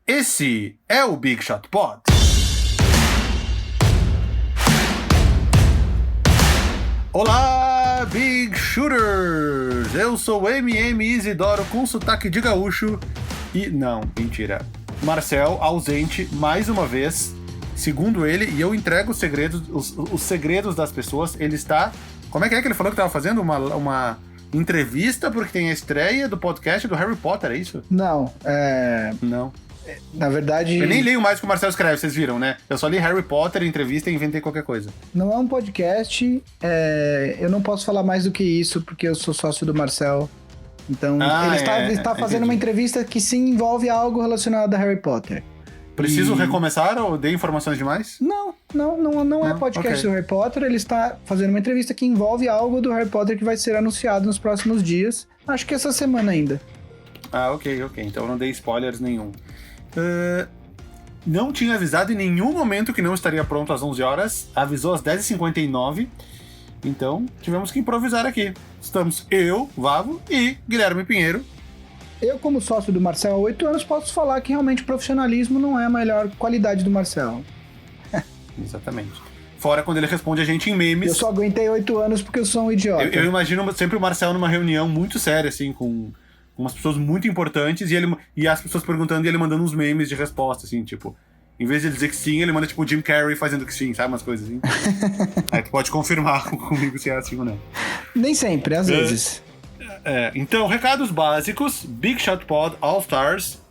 Esse é o Big Shot Pod. Olá, Big Shooters! Eu sou o MM Isidoro com sotaque de gaúcho e... não, mentira. Marcel, ausente mais uma vez, segundo ele, e eu entrego os segredos das pessoas. Ele está... Como é que ele falou que estava fazendo? Uma entrevista porque tem a estreia do podcast do Harry Potter, é isso? Não, Não. Na verdade... Eu nem leio mais o que o Marcel escreve, vocês viram, né? Eu só li Harry Potter, entrevista e inventei qualquer coisa. Não é um podcast, eu não posso falar mais do que isso, porque eu sou sócio do Marcel. Então, ele está fazendo entendi. uma entrevista que sim envolve algo relacionado a Harry Potter. Preciso recomeçar ou dei informações demais? Não é podcast ok. do Harry Potter, ele está fazendo uma entrevista que envolve algo do Harry Potter que vai ser anunciado nos próximos dias. Acho que essa semana ainda. Ah, ok. Então eu não dei spoilers nenhum. Não tinha avisado em nenhum momento que não estaria pronto às 11 horas. Avisou às 10h59. Então, tivemos que improvisar aqui. Estamos eu, Vavo e Guilherme Pinheiro. Eu, como sócio do Marcel há 8 anos, posso falar que realmente o profissionalismo não é a melhor qualidade do Marcel. Exatamente. Fora quando ele responde a gente em memes. Eu só aguentei 8 anos porque eu sou um idiota. Eu imagino sempre o Marcel numa reunião muito séria, assim, com umas pessoas muito importantes e as pessoas perguntando e ele mandando uns memes de resposta, assim, tipo... Em vez de ele dizer que sim, ele manda, tipo, o Jim Carrey fazendo que sim, sabe? Umas coisas assim. Aí tu pode confirmar comigo se é assim ou não. Nem sempre, às vezes. Então, recados básicos. Big Shot Pod All Stars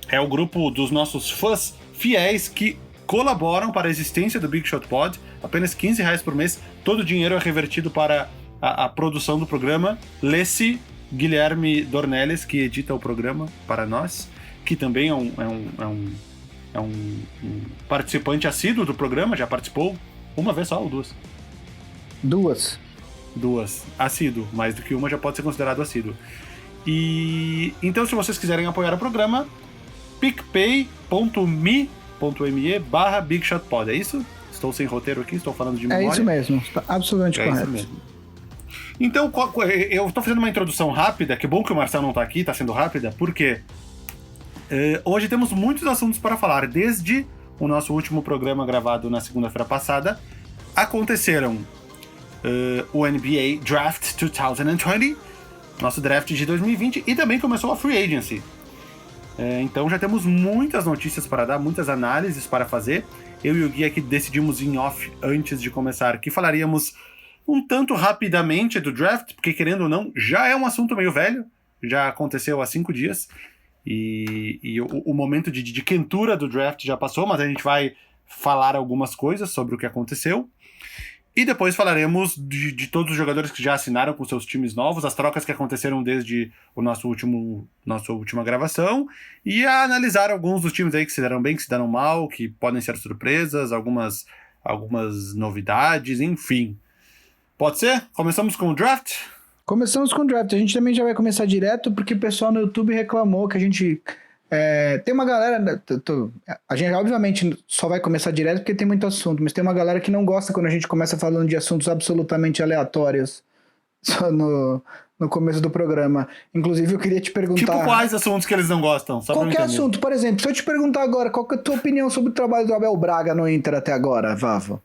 é o grupo dos nossos fãs fiéis que colaboram para a existência do Big Shot Pod. Apenas R$15 por mês. Todo o dinheiro é revertido para a produção do programa. Lê-se Guilherme Dornelles, que edita o programa para nós, que também é um participante assíduo do programa, já participou uma vez só ou duas? Duas. Assíduo. Mais do que uma já pode ser considerado assíduo. E então, se vocês quiserem apoiar o programa, picpay.me/BigShotPod. É isso? Estou sem roteiro aqui, estou falando de memória. É isso mesmo, está absolutamente correto. Isso mesmo. Então, eu estou fazendo uma introdução rápida, que bom que o Marcel não está aqui, está sendo rápida, porque hoje temos muitos assuntos para falar. Desde o nosso último programa gravado na segunda-feira passada, aconteceram o NBA Draft 2020, nosso draft de 2020, e também começou a Free Agency. Então já temos muitas notícias para dar, muitas análises para fazer. Eu e o Gui aqui decidimos em off, antes de começar, que falaríamos um tanto rapidamente do draft, porque querendo ou não, já é um assunto meio velho, já aconteceu há 5 dias, e o momento de quentura do draft já passou, mas a gente vai falar algumas coisas sobre o que aconteceu. E depois falaremos de todos os jogadores que já assinaram com seus times novos, as trocas que aconteceram desde nossa última gravação, e a analisar alguns dos times aí que se deram bem, que se deram mal, que podem ser surpresas, algumas novidades, enfim. Pode ser? Começamos com o draft? Começamos com o draft. A gente também já vai começar direto, porque o pessoal no YouTube reclamou que a gente... tem uma galera... A gente, obviamente, só vai começar direto porque tem muito assunto, mas tem uma galera que não gosta quando a gente começa falando de assuntos absolutamente aleatórios só no começo do programa. Inclusive, eu queria te perguntar... Tipo, quais assuntos que eles não gostam? Só qualquer assunto, por exemplo, se eu te perguntar agora, qual que é a tua opinião sobre o trabalho do Abel Braga no Inter até agora, Vavo?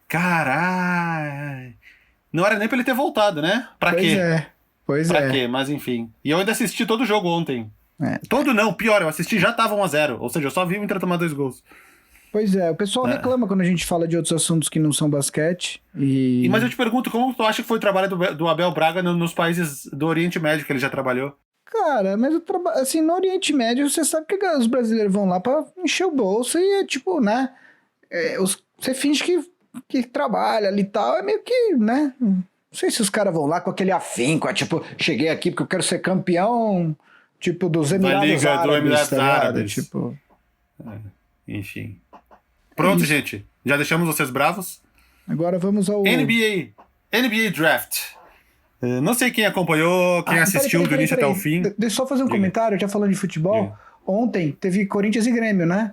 Caralho... Não era nem pra ele ter voltado, né? Pra quê? Pois Pra quê? Mas enfim. E eu ainda assisti todo o jogo ontem. Todo não, pior, eu assisti já tava 1-0. Ou seja, eu só vi o Inter tomar 2 gols. Pois é, o pessoal reclama quando a gente fala de outros assuntos que não são basquete. Mas eu te pergunto, como tu acha que foi o trabalho do Abel Braga nos países do Oriente Médio que ele já trabalhou? Cara, mas assim, no Oriente Médio você sabe que os brasileiros vão lá pra encher o bolso e é tipo, né? Você finge que trabalha ali e tal, é meio que, né? Não sei se os caras vão lá com aquele afinco, tipo, cheguei aqui porque eu quero ser campeão, tipo, dos Emirados Árabes, tá ligado? Tipo... Enfim. Pronto, gente. Já deixamos vocês bravos? Agora vamos ao... NBA Draft. Não sei quem acompanhou, quem assistiu do início até o fim. Deixa eu só fazer um comentário, já falando de futebol. Ontem teve Corinthians e Grêmio, né?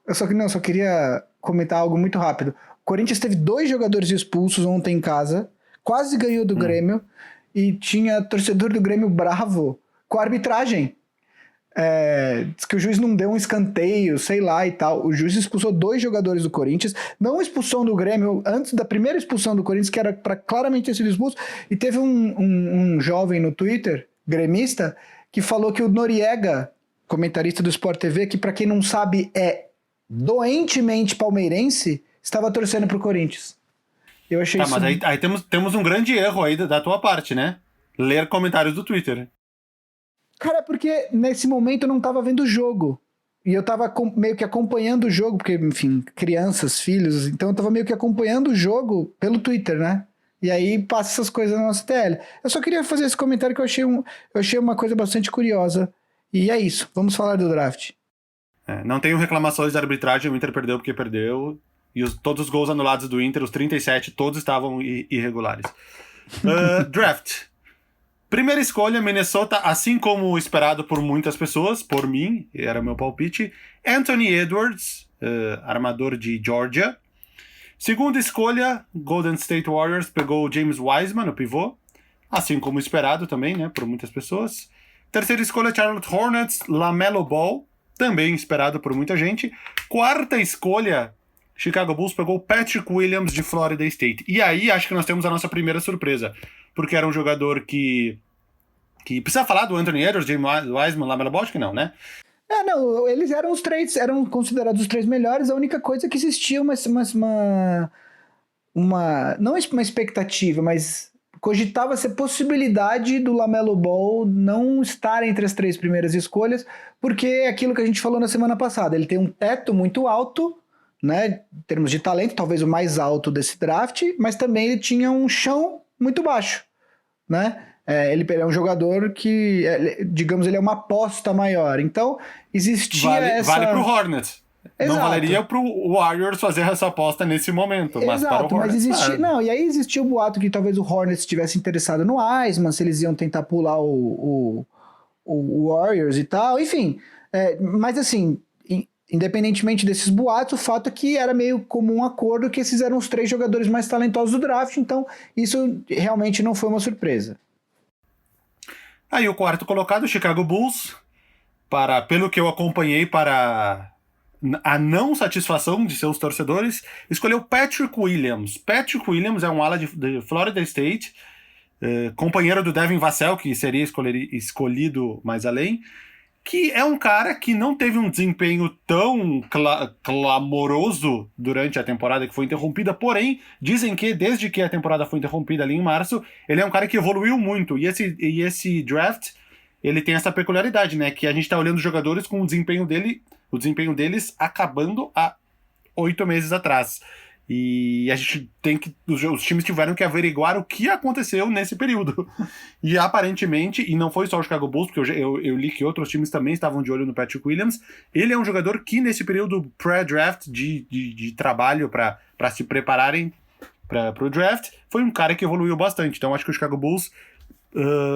Eu só queria comentar algo muito rápido. O Corinthians teve 2 jogadores expulsos ontem em casa, quase ganhou do Grêmio, e tinha torcedor do Grêmio bravo com a arbitragem. Diz que o juiz não deu um escanteio, sei lá e tal. O juiz expulsou 2 jogadores do Corinthians, não expulsão do Grêmio, antes da primeira expulsão do Corinthians, que era para claramente ter sido expulso. E teve um jovem no Twitter, gremista, que falou que o Noriega, comentarista do Sport TV, que para quem não sabe é doentemente palmeirense, estava torcendo pro Corinthians. Eu achei isso... Mas aí temos um grande erro aí da tua parte, né? Ler comentários do Twitter. Cara, é porque nesse momento eu não tava vendo o jogo. E eu tava meio que acompanhando o jogo, porque, enfim, crianças, filhos, então eu tava meio que acompanhando o jogo pelo Twitter, né? E aí passa essas coisas na nossa TL. Eu só queria fazer esse comentário que eu achei uma coisa bastante curiosa. E é isso, vamos falar do draft. Não tenho reclamações da arbitragem, o Inter perdeu porque perdeu. E todos os gols anulados do Inter, os 37, todos estavam irregulares. Draft. Primeira escolha, Minnesota, assim como esperado por muitas pessoas, por mim, era o meu palpite, Anthony Edwards, armador de Georgia. Segunda escolha, Golden State Warriors pegou o James Wiseman, o pivô, assim como esperado também, né, por muitas pessoas. Terceira escolha, Charlotte Hornets, LaMelo Ball, também esperado por muita gente. Quarta escolha, Chicago Bulls pegou o Patrick Williams de Florida State. E aí acho que nós temos a nossa primeira surpresa, porque era um jogador que precisa falar do Anthony Edwards, James Wiseman, LaMelo Ball, acho que não, né? Não, eles eram os 3, eram considerados os 3 melhores. A única coisa é que existia não uma expectativa, mas cogitava-se a possibilidade do LaMelo Ball não estar entre as 3 primeiras escolhas, porque é aquilo que a gente falou na semana passada, ele tem um teto muito alto, né, em termos de talento, talvez o mais alto desse draft, mas também ele tinha um chão muito baixo, né? Ele é um jogador que, digamos, ele é uma aposta maior. Então, existia essa... Vale pro Hornets. Exato. Não valeria pro Warriors fazer essa aposta nesse momento, mas exato, para o Hornets... Mas existia... Não, e aí existia o boato que talvez o Hornets estivesse interessado no Wiseman, se eles iam tentar pular o Warriors e tal, enfim. Mas assim, independentemente desses boatos, o fato é que era meio comum um acordo que esses eram os 3 jogadores mais talentosos do draft, então isso realmente não foi uma surpresa. Aí o quarto colocado, o Chicago Bulls, pelo que eu acompanhei, para a não satisfação de seus torcedores, escolheu Patrick Williams. Patrick Williams é um ala de Florida State, companheiro do Devin Vassell, que seria escolhido mais além, que é um cara que não teve um desempenho tão clamoroso durante a temporada que foi interrompida, porém, dizem que desde que a temporada foi interrompida ali em março, ele é um cara que evoluiu muito, e esse draft, ele tem essa peculiaridade, né, que a gente tá olhando os jogadores com o desempenho deles acabando há 8 meses atrás. E a gente os times tiveram que averiguar o que aconteceu nesse período. E aparentemente, e não foi só o Chicago Bulls, porque eu li que outros times também estavam de olho no Patrick Williams, ele é um jogador que nesse período pré-draft de trabalho para se prepararem para o draft, foi um cara que evoluiu bastante. Então acho que o Chicago Bulls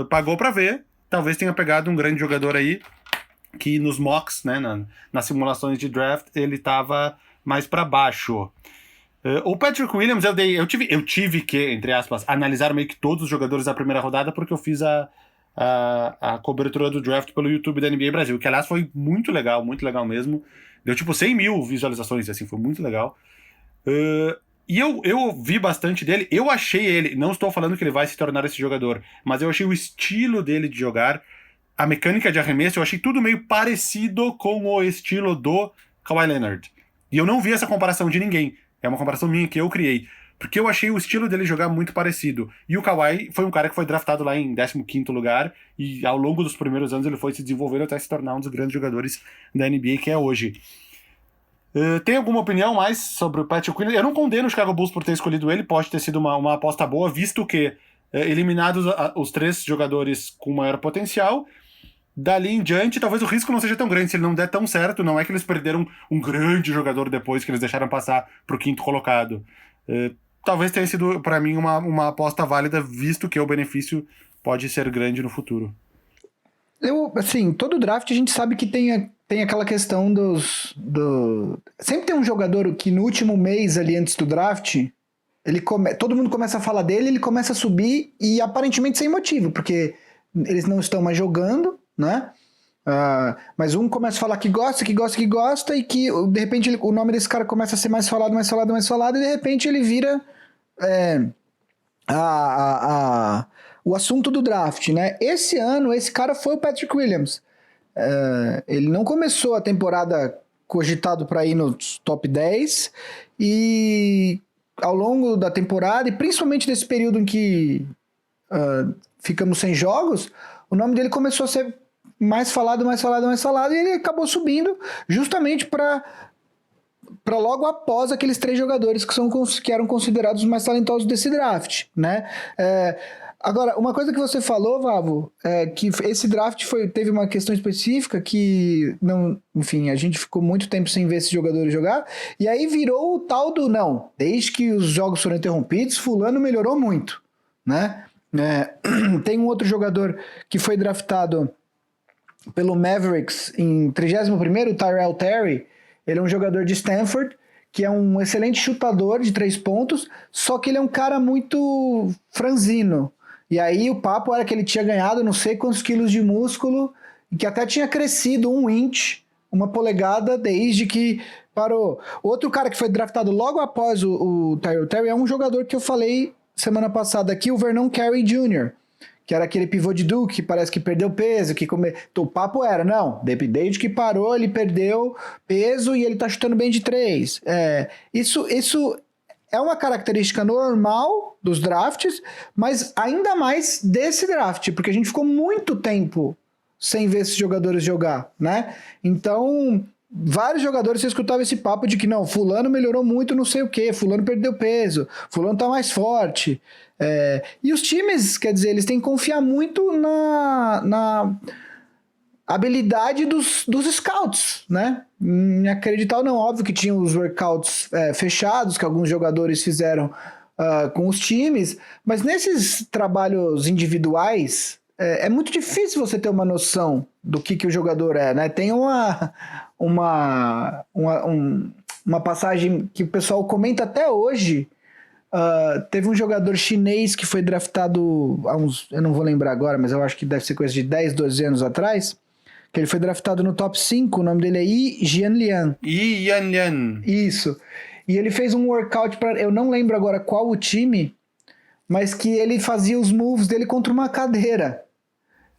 pagou para ver, talvez tenha pegado um grande jogador aí, que nos mocks, né, nas simulações de draft, ele estava mais para baixo. O Patrick Williams, eu tive que, entre aspas, analisar meio que todos os jogadores da primeira rodada, porque eu fiz a cobertura do draft pelo YouTube da NBA Brasil, que aliás foi muito legal mesmo. Deu tipo 100 mil visualizações, assim, foi muito legal. E eu vi bastante dele, eu achei ele, não estou falando que ele vai se tornar esse jogador, mas eu achei o estilo dele de jogar, a mecânica de arremesso, eu achei tudo meio parecido com o estilo do Kawhi Leonard. E eu não vi essa comparação de ninguém. É uma comparação minha que eu criei. Porque eu achei o estilo dele jogar muito parecido. E o Kawhi foi um cara que foi draftado lá em 15º lugar. E ao longo dos primeiros anos ele foi se desenvolvendo até se tornar um dos grandes jogadores da NBA que é hoje. Tem alguma opinião mais sobre o Patrick Williams? Eu não condeno o Chicago Bulls por ter escolhido ele. Pode ter sido uma aposta boa, visto que eliminados os 3 jogadores com maior potencial, dali em diante, talvez o risco não seja tão grande. Se ele não der tão certo, não é que eles perderam um grande jogador depois que eles deixaram passar pro 5º colocado. Talvez tenha sido, para mim, uma aposta válida, visto que o benefício pode ser grande no futuro. Assim, todo draft a gente sabe que tem aquela questão sempre tem um jogador que no último mês ali antes do draft, todo mundo começa a falar dele, ele começa a subir e aparentemente sem motivo, porque eles não estão mais jogando, né? Mas um começa a falar que gosta, e que de repente o nome desse cara começa a ser mais falado, e de repente ele vira o assunto do draft, né? Esse ano, esse cara foi o Patrick Williams. Ele não começou a temporada cogitado para ir nos top 10 e ao longo da temporada, e principalmente nesse período em que ficamos sem jogos, o nome dele começou a ser mais falado, e ele acabou subindo justamente para logo após aqueles 3 jogadores que eram considerados os mais talentosos desse draft, né? Agora, uma coisa que você falou, Vavo, é que esse draft teve uma questão específica que, não, enfim, a gente ficou muito tempo sem ver esses jogadores jogar, e aí virou o tal do, não, desde que os jogos foram interrompidos, fulano melhorou muito, né? Tem um outro jogador que foi draftado pelo Mavericks em 31º, o Tyrell Terry. Ele é um jogador de Stanford, que é um excelente chutador de 3 pontos, só que ele é um cara muito franzino. E aí o papo era que ele tinha ganhado não sei quantos quilos de músculo, e que até tinha crescido 1 inch, 1 polegada, desde que parou. Outro cara que foi draftado logo após o Tyrell Terry é um jogador que eu falei semana passada aqui, o Vernon Carey Jr., que era aquele pivô de Duke que parece que perdeu peso, o papo era, não, desde que parou ele perdeu peso e ele tá chutando bem de 3. Isso é uma característica normal dos drafts, mas ainda mais desse draft, porque a gente ficou muito tempo sem ver esses jogadores jogar, né? Então, vários jogadores, você escutava esse papo de que não, fulano melhorou muito não sei o que, fulano perdeu peso, fulano tá mais forte. E os times, quer dizer, eles têm que confiar muito na habilidade dos scouts, né? Em acreditar ou não, óbvio que tinha os workouts fechados que alguns jogadores fizeram com os times, mas nesses trabalhos individuais é muito difícil você ter uma noção do que o jogador é, né? Tem uma passagem que o pessoal comenta até hoje. Teve um jogador chinês que foi draftado há uns, eu não vou lembrar agora, mas eu acho que deve ser coisa de 10, 12 anos atrás, que ele foi draftado no top 5, o nome dele é Yi Jianlian. Yi Jianlian. Isso. E ele fez um workout para, eu não lembro agora qual o time, mas que ele fazia os moves dele contra uma cadeira.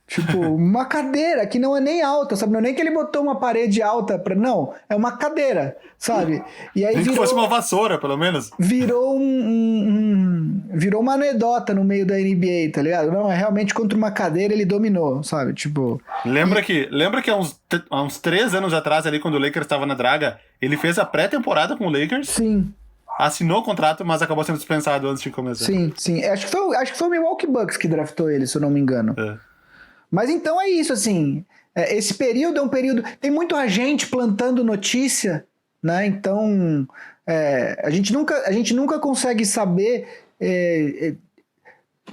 Tipo, uma cadeira que não é nem alta, sabe? Não é nem que ele botou uma parede alta pra... Não, é uma cadeira, sabe? E aí Nem que fosse uma vassoura, pelo menos. Virou virou uma anedota no meio da NBA, tá ligado? Não, é realmente contra uma cadeira ele dominou, sabe? Tipo... Lembra que há uns 3 anos atrás, ali, quando o Lakers estava na draga, ele fez a pré-temporada com o Lakers. Sim. Assinou o contrato, mas acabou sendo dispensado antes de começar. Sim. Acho que foi o Milwaukee Bucks que draftou ele, se eu não me engano. Mas então é isso, assim, esse período é um período... Tem muito agente plantando notícia, né? Então, a gente nunca consegue saber...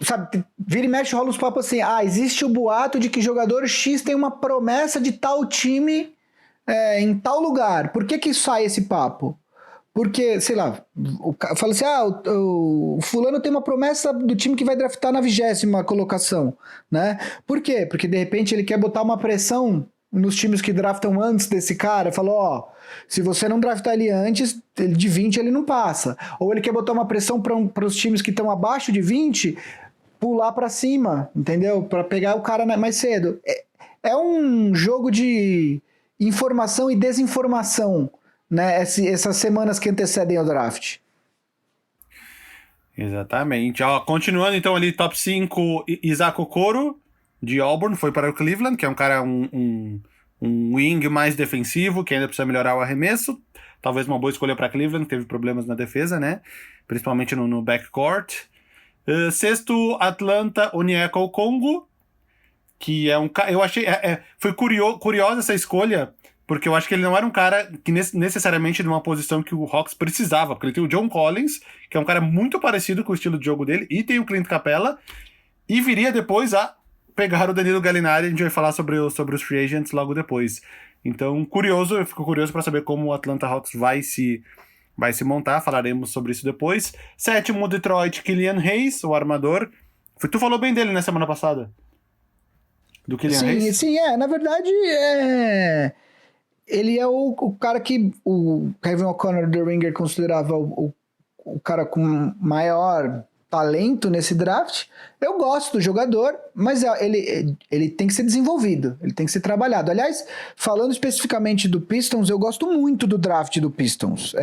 sabe, vira e mexe, rola os papos assim, existe o boato de que jogador X tem uma promessa de tal time em tal lugar. Por que sai esse papo? Porque, sei lá, fala assim, o fulano tem uma promessa do time que vai draftar na 20ª colocação, né? Por quê? Porque, de repente, ele quer botar uma pressão nos times que draftam antes desse cara, falou, se você não draftar ele antes, de 20 ele não passa. Ou ele quer botar uma pressão para os times que estão abaixo de 20, pular para cima, entendeu? Para pegar o cara mais cedo. É um jogo de informação e desinformação, né, essas semanas que antecedem o draft. Exatamente. Continuando então ali, top 5, Isaac Okoro, de Auburn, foi para o Cleveland, que é um cara, um wing mais defensivo, que ainda precisa melhorar o arremesso. Talvez uma boa escolha para Cleveland, teve problemas na defesa, né? Principalmente no backcourt. 6º, Atlanta, Onyeka Okongwu, que é um cara... Eu achei... foi curiosa essa escolha, porque eu acho que ele não era um cara que necessariamente numa posição que o Hawks precisava, porque ele tem o John Collins, que é um cara muito parecido com o estilo de jogo dele, e tem o Clint Capella, e viria depois a pegar o Danilo Gallinari, a gente vai falar sobre os free agents logo depois. Então, eu fico curioso para saber como o Atlanta Hawks vai se montar, falaremos sobre isso depois. 7º, Detroit, Killian Hayes, o armador. Tu falou bem dele na semana passada. do Killian Hayes? Sim, na verdade, ele é o cara que o Kevin O'Connor do The Ringer considerava o cara com maior talento nesse draft. Eu gosto do jogador, mas ele tem que ser desenvolvido, ele tem que ser trabalhado. Aliás, falando especificamente do Pistons, eu gosto muito do draft do Pistons.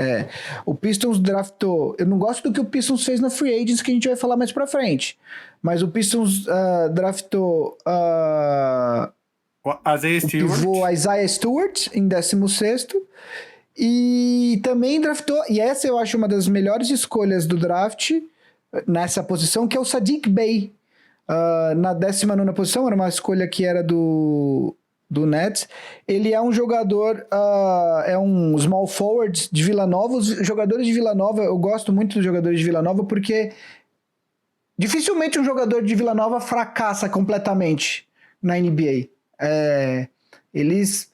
O Pistons draftou... Eu não gosto do que o Pistons fez na Free Agents, que a gente vai falar mais pra frente. Mas o Pistons draftou... o Isaiah Stewart em 16º. E também draftou... E essa eu acho uma das melhores escolhas do draft... nessa posição, que é o Saddiq Bey. Na 19ª posição, era uma escolha que era do Nets. Ele é um jogador, é um small forward de Vila Nova. Os jogadores de Vila Nova, eu gosto muito dos jogadores de Vila Nova, porque dificilmente um jogador de Vila Nova fracassa completamente na NBA. Eles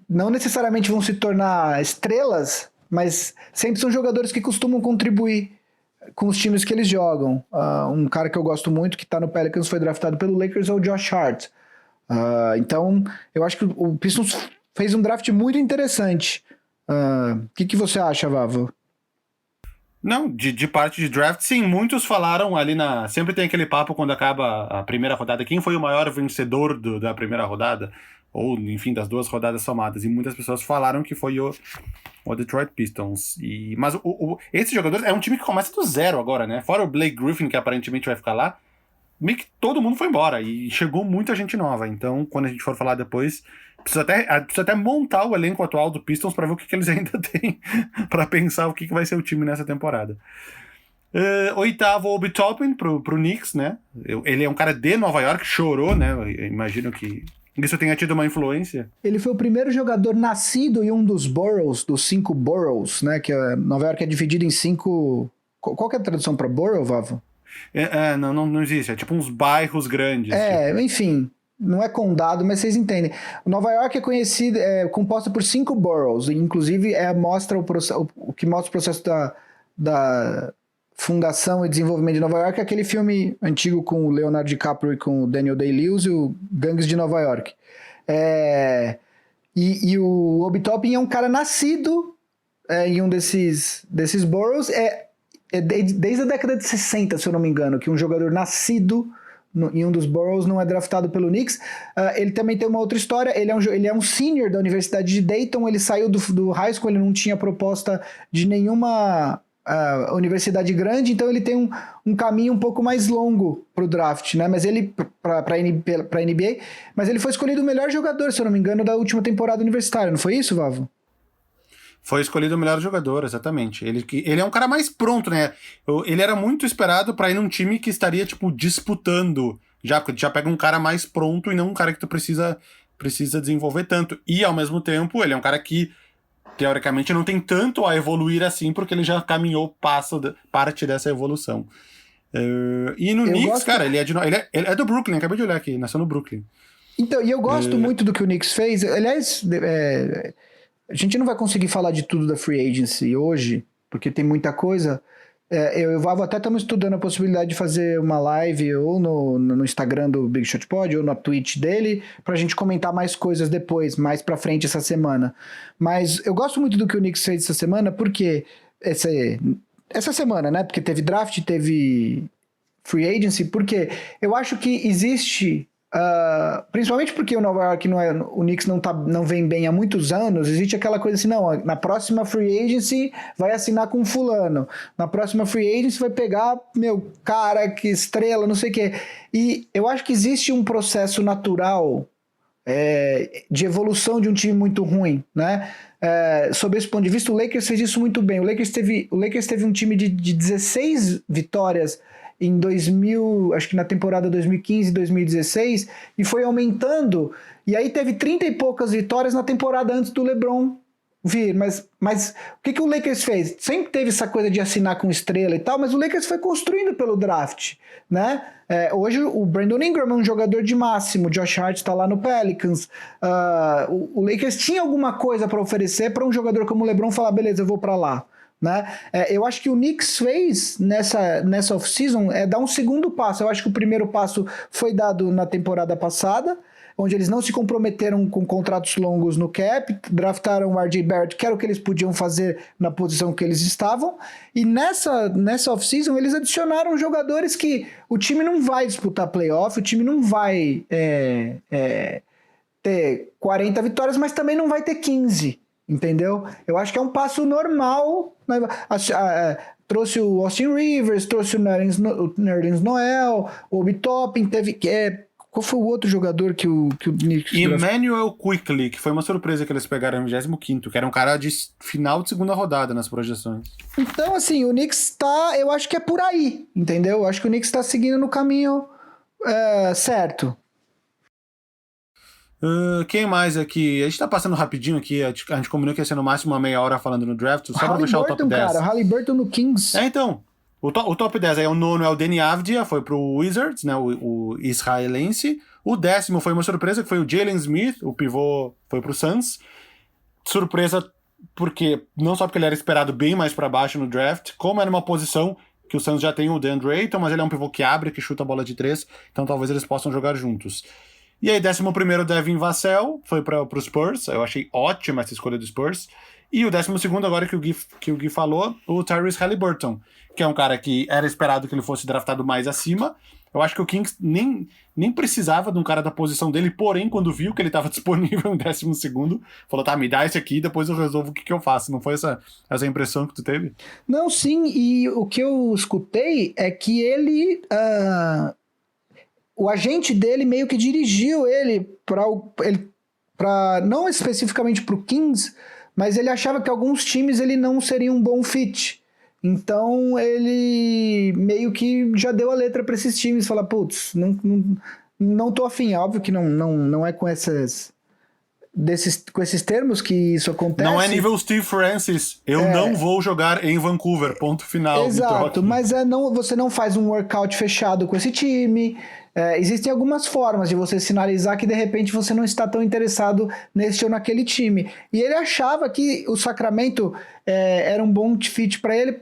não necessariamente vão se tornar estrelas, mas sempre são jogadores que costumam contribuir com os times que eles jogam. Um cara que eu gosto muito, que tá no Pelicans, foi draftado pelo Lakers, é o Josh Hart. Então, eu acho que o Pistons fez um draft muito interessante. O que você acha, Vavo? Não, de parte de draft, sim, muitos falaram ali sempre tem aquele papo quando acaba a primeira rodada, quem foi o maior vencedor da primeira rodada, ou enfim, das duas rodadas somadas, e muitas pessoas falaram que foi o Detroit Pistons. Mas esse jogador é um time que começa do zero agora, né? Fora o Blake Griffin, que aparentemente vai ficar lá, meio que todo mundo foi embora e chegou muita gente nova. Então, quando a gente for falar depois, precisa até montar o elenco atual do Pistons para ver o que eles ainda têm para pensar o que vai ser o time nessa temporada. Oitavo, Obi Toppin pro Knicks, né? Ele é um cara de Nova York, chorou, né? Eu imagino que isso tenha tido uma influência. Ele foi o primeiro jogador nascido em um dos boroughs, dos 5 boroughs, né? Que Nova York é dividido em 5... Qual que é a tradução para borough, Vavo? Não existe. É tipo uns bairros grandes. Enfim, não é condado, mas vocês entendem. Nova York é conhecido, composta por 5 boroughs. Inclusive, o que mostra o processo da fundação e desenvolvimento de Nova York é aquele filme antigo com o Leonardo DiCaprio e com o Daniel Day-Lewis, o Gangues de Nova York. E o Obi Toppin é um cara nascido em um desses boroughs, desde a década de 60, se eu não me engano, que um jogador nascido em um dos boroughs não é draftado pelo Knicks. Ele também tem uma outra história, ele é um senior da Universidade de Dayton, ele saiu do high school, ele não tinha proposta de nenhuma universidade grande, então ele tem um caminho um pouco mais longo pro draft, né? Mas ele pra NBA, mas ele foi escolhido o melhor jogador, se eu não me engano, da última temporada universitária, não foi isso, Vavo? Foi escolhido o melhor jogador, exatamente. Ele é um cara mais pronto, né? Ele era muito esperado pra ir num time que estaria, tipo, disputando. Já pega um cara mais pronto e não um cara que tu precisa desenvolver tanto. E, ao mesmo tempo, ele é um cara que teoricamente não tem tanto a evoluir assim, porque ele já caminhou parte dessa evolução. E no Knicks, cara, ele é do Brooklyn, acabei de olhar aqui, nasceu no Brooklyn. Então, e eu gosto muito do que o Knicks fez. Aliás, a gente não vai conseguir falar de tudo da Free Agency hoje, porque tem muita coisa. Eu e o Vavo até estamos estudando a possibilidade de fazer uma live ou no Instagram do Big Shot Pod ou na Twitch dele, pra gente comentar mais coisas depois, mais pra frente essa semana. Mas eu gosto muito do que o Knicks fez essa semana, porque essa semana, né? Porque teve draft, teve Free Agency, porque eu acho que existe... principalmente porque o Nova York o Knicks não vem bem há muitos anos, existe aquela coisa assim, não, na próxima Free Agency vai assinar com fulano, na próxima Free Agency vai pegar, cara, que estrela, não sei o quê. E eu acho que existe um processo natural de evolução de um time muito ruim, né? Sob esse ponto de vista, o Lakers fez isso muito bem. O Lakers teve um time de 16 vitórias em 2000, acho que na temporada 2015 e 2016, e foi aumentando, e aí teve 30 e poucas vitórias na temporada antes do LeBron vir, mas o que o Lakers fez? Sempre teve essa coisa de assinar com estrela e tal, mas o Lakers foi construindo pelo draft, né? Hoje o Brandon Ingram é um jogador de máximo, o Josh Hart está lá no Pelicans, o Lakers tinha alguma coisa para oferecer para um jogador como o LeBron falar, beleza, eu vou para lá. né? Eu acho que o Knicks fez nessa off-season dar um segundo passo. Eu acho que o primeiro passo foi dado na temporada passada, onde eles não se comprometeram com contratos longos no cap, draftaram o R.J. Barrett, que era o que eles podiam fazer na posição que eles estavam, e nessa off-season eles adicionaram jogadores que o time não vai disputar playoff, o time não vai ter 40 vitórias, mas também não vai ter 15, entendeu? Eu acho que é um passo normal, né? Trouxe o Austin Rivers, trouxe o Nerlens Noel, o Obi Toppin, teve... qual foi o outro jogador que o Knicks... Emmanuel Quickley, que foi uma surpresa que eles pegaram em 25º, que era um cara de final de segunda rodada nas projeções. Então, assim, o Knicks eu acho que é por aí, entendeu? Eu acho que o Knicks tá seguindo no caminho certo. Quem mais aqui? A gente tá passando rapidinho aqui, a gente combinou que ia ser no máximo uma meia hora falando no draft, só pra fechar o top 10. Cara, Haliburton no Kings. Então, o top 10 aí, o nono é o Deni Avdija, foi pro Wizards, né, o israelense. O 10º foi uma surpresa, que foi o Jalen Smith, o pivô, foi pro Suns. Surpresa porque, não só porque ele era esperado bem mais pra baixo no draft, como era uma posição que o Suns já tem o DeAndre Ayton, mas ele é um pivô que abre, que chuta a bola de 3, então talvez eles possam jogar juntos. E aí, 11º, Devin Vassell, foi pro Spurs. Eu achei ótima essa escolha do Spurs. E o 12º, agora que o Gui falou, o Tyrese Haliburton, que é um cara que era esperado que ele fosse draftado mais acima. Eu acho que o Kings nem precisava de um cara da posição dele, porém, quando viu que ele estava disponível em 12º, falou, tá, me dá esse aqui, depois eu resolvo o que eu faço. Não foi essa impressão que tu teve? Não, sim, e o que eu escutei é que ele... o agente dele meio que dirigiu ele para não especificamente para o Kings, mas ele achava que alguns times ele não seria um bom fit. Então ele meio que já deu a letra para esses times, falar, putz, não tô afim. Óbvio que não é com esses termos que isso acontece. Não é nível Steve Francis. Eu não vou jogar em Vancouver, ponto final. Exato, mas você não faz um workout fechado com esse time. Existem algumas formas de você sinalizar que de repente você não está tão interessado nesse ou naquele time. E ele achava que o Sacramento era um bom fit para ele,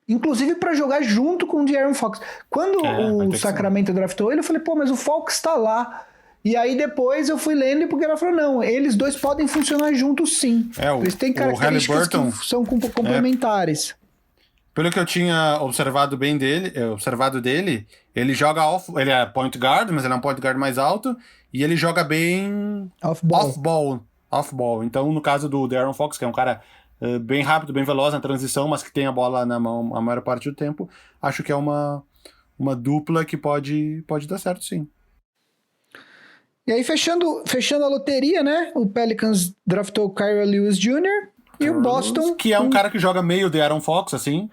inclusive para jogar junto com o De'Aaron Fox. Quando o Sacramento draftou ele, eu falei, pô, mas o Fox está lá. E aí depois eu fui lendo porque ela falou, não, eles dois podem funcionar juntos sim. Eles têm características que são complementares. Pelo que eu tinha observado dele, ele joga ele é point guard, mas ele é um point guard mais alto, e ele joga bem off-ball. Então, no caso do De'Aaron Fox, que é um cara bem rápido, bem veloz na transição, mas que tem a bola na mão a maior parte do tempo, acho que é uma dupla que pode dar certo, sim. E aí, fechando a loteria, né? O Pelicans draftou o Kira Lewis Jr., e o Boston... Que é um cara que joga meio De'Aaron Fox, assim.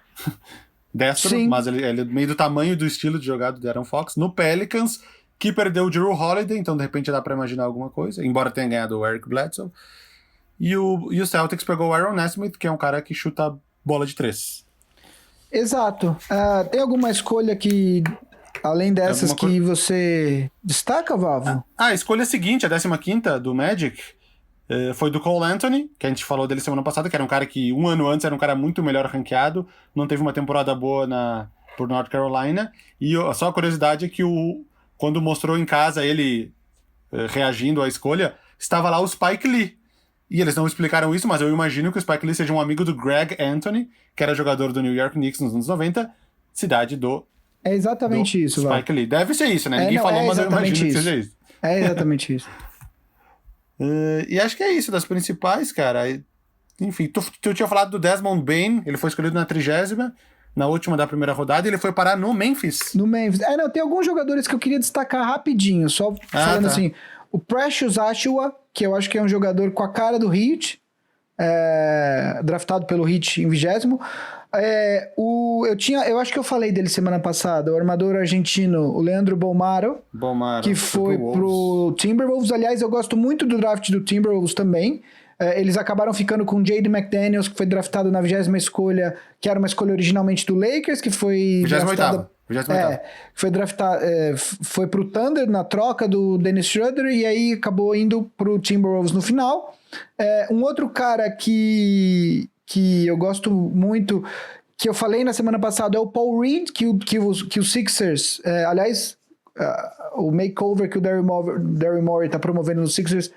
Destro, sim. Mas ele é meio do tamanho do estilo de jogar do De'Aaron Fox. No Pelicans, que perdeu o Jrue Holiday, então de repente dá pra imaginar alguma coisa, embora tenha ganhado o Eric Bledsoe. E o Celtics pegou o Aaron Nesmith, que é um cara que chuta bola de 3. Exato. Tem alguma escolha que, além dessas, que você destaca, Vavo? A escolha seguinte, a 15ª do Magic... foi do Cole Anthony, que a gente falou dele semana passada, que era um cara que um ano antes era um cara muito melhor ranqueado, não teve uma temporada boa por North Carolina, e só a curiosidade é que quando mostrou em casa ele reagindo à escolha, estava lá o Spike Lee, e eles não explicaram isso, mas eu imagino que o Spike Lee seja um amigo do Greg Anthony, que era jogador do New York Knicks nos anos 90, cidade do É exatamente isso, Spike Lee. Deve ser isso, né? Ninguém falou, mas eu imagino que seja isso. É exatamente isso. E acho que é isso, das principais, cara. Enfim, tu tinha falado do Desmond Bane, ele foi escolhido na 30ª, na última da primeira rodada, e ele foi parar no Memphis. No Memphis. Tem alguns jogadores que eu queria destacar rapidinho, só falando assim. O Precious Achiuwa, que eu acho que é um jogador com a cara do Heat, draftado pelo Heat em 20º. Eu acho que eu falei dele semana passada, o armador argentino, o Leandro Bolmaro, que foi pro Timberwolves. Aliás, eu gosto muito do draft do Timberwolves também. Eles acabaram ficando com o Jaden McDaniels, que foi draftado na 20ª escolha, que era uma escolha originalmente do Lakers, que foi 28ª. Foi pro Thunder na troca do Dennis Schroeder, e aí acabou indo pro Timberwolves no final. Um outro cara que que eu gosto muito, que eu falei na semana passada, é o Paul Reed, que o Sixers, aliás, o makeover que o Daryl Morey está promovendo no Sixers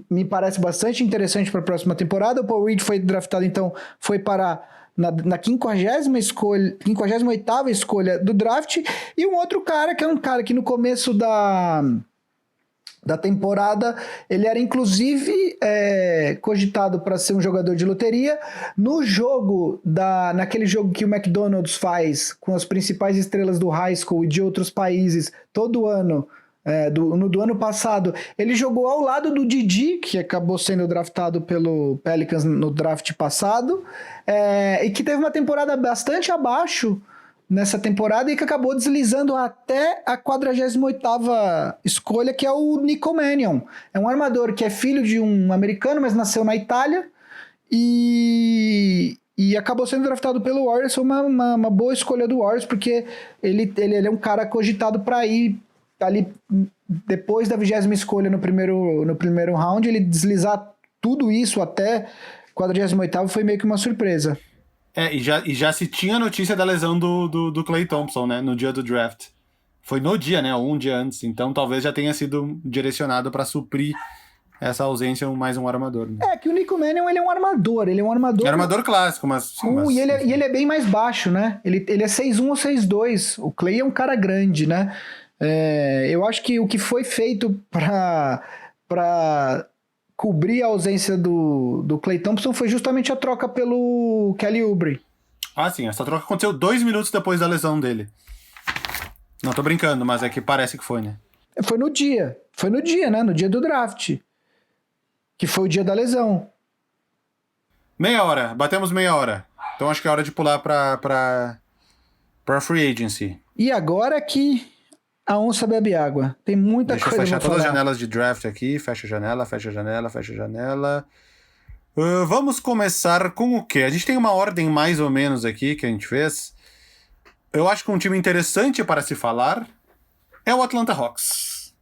me parece bastante interessante para a próxima temporada. O Paul Reed foi draftado, então, foi parar na 58ª escolha do draft, e um outro cara, que é um cara que no começo da temporada, ele era inclusive cogitado para ser um jogador de loteria. No jogo, naquele jogo que o McDonald's faz com as principais estrelas do high school e de outros países todo ano, do ano passado, ele jogou ao lado do Didi, que acabou sendo draftado pelo Pelicans no draft passado, e que teve uma temporada bastante abaixo nessa temporada e que acabou deslizando até a 48ª escolha, que é o Nico Mannion. É um armador que é filho de um americano, mas nasceu na Itália e acabou sendo draftado pelo Warriors. Foi uma boa escolha do Warriors, porque ele é um cara cogitado para ir ali depois da 20ª escolha no primeiro round. Ele deslizar tudo isso até 48º foi meio que uma surpresa. E já se tinha notícia da lesão do Klay Thompson, né, no dia do draft. Foi no dia, né, um dia antes. Então talvez já tenha sido direcionado para suprir essa ausência mais um armador. Né? Que o Nico Mannion, ele é um armador. Ele é um armador... É um armador clássico, mas... E ele é bem mais baixo, né? Ele é 6'1" ou 6'2". O Klay é um cara grande, né? Eu acho que o que foi feito para cobrir a ausência do Klay Thompson foi justamente a troca pelo Kelly Oubre. Sim, essa troca aconteceu 2 minutos depois da lesão dele. Não tô brincando, mas é que parece que foi, né? Foi no dia, né? No dia do draft. Que foi o dia da lesão. Meia hora, batemos meia hora. Então acho que é hora de pular pra Free Agency. E agora que a onça bebe água. Tem muita coisa pra falar. Deixa eu fechar todas as janelas de draft aqui. Fecha a janela. Vamos começar com o quê? A gente tem uma ordem mais ou menos aqui que a gente fez. Eu acho que um time interessante para se falar é o Atlanta Hawks.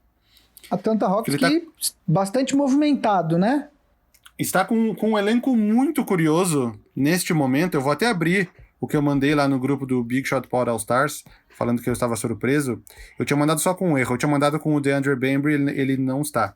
Atlanta Hawks bastante movimentado, né? Está com um elenco muito curioso neste momento. Eu vou até abrir o que eu mandei lá no grupo do Big Shot Pod All Stars, falando que eu estava surpreso. Eu tinha mandado só com um erro. Eu tinha mandado com o DeAndre Bembry, ele não está.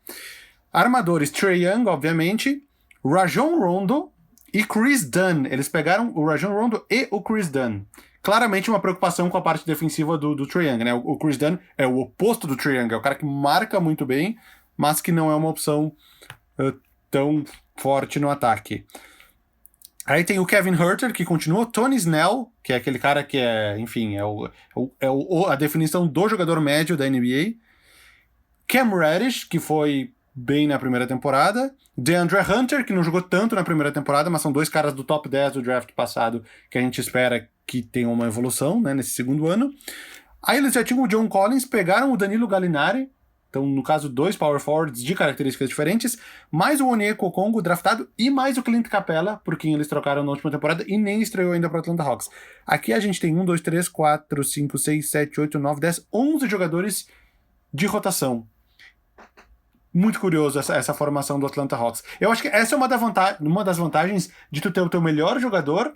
Armadores, Trae Young, obviamente, Rajon Rondo e Chris Dunn. Eles pegaram o Rajon Rondo e o Chris Dunn. Claramente uma preocupação com a parte defensiva do Trae Young, né? O Chris Dunn é o oposto do Trae Young, é o cara que marca muito bem, mas que não é uma opção tão forte no ataque. Aí tem o Kevin Huerter, que continua, Tony Snell, que é aquele cara que enfim, a definição do jogador médio da NBA, Cam Reddish, que foi bem na primeira temporada, DeAndre Hunter, que não jogou tanto na primeira temporada, mas são 2 caras do top 10 do draft passado que a gente espera que tenham uma evolução, né, nesse segundo ano. Aí eles já tinham o John Collins, pegaram o Danilo Gallinari, então no caso 2 power forwards de características diferentes, mais o Onyeka Okongwu draftado e mais o Clint Capella, por quem eles trocaram na última temporada e nem estreou ainda para o Atlanta Hawks. Aqui a gente tem 1, 2, 3, 4, 5, 6, 7, 8, 9, 10, 11 jogadores de rotação. Muito curioso essa formação do Atlanta Hawks. Eu acho que essa é uma das vantagens de tu ter o teu melhor jogador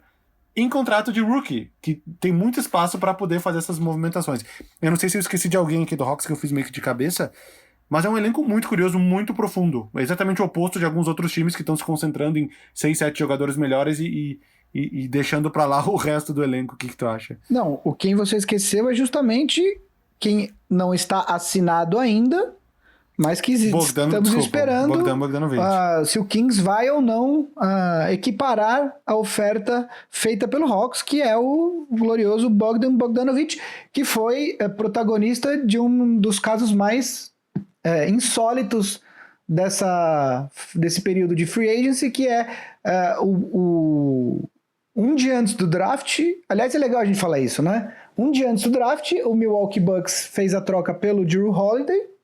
em contrato de rookie, que tem muito espaço para poder fazer essas movimentações. Eu não sei se eu esqueci de alguém aqui do Hawks que eu fiz meio que de cabeça, mas é um elenco muito curioso, muito profundo. É exatamente o oposto de alguns outros times que estão se concentrando em 6, 7 jogadores melhores e deixando para lá o resto do elenco. O que tu acha? Não, quem você esqueceu é justamente quem não está assinado ainda, mas que estamos esperando se o Kings vai ou não equiparar a oferta feita pelo Hawks, que é o glorioso Bogdan Bogdanovic, que foi protagonista de um dos casos mais insólitos desse período de free agency, que é um dia antes do draft. Aliás, é legal a gente falar isso, né? Um dia antes do draft, o Milwaukee Bucks fez a troca pelo Jrue Holiday,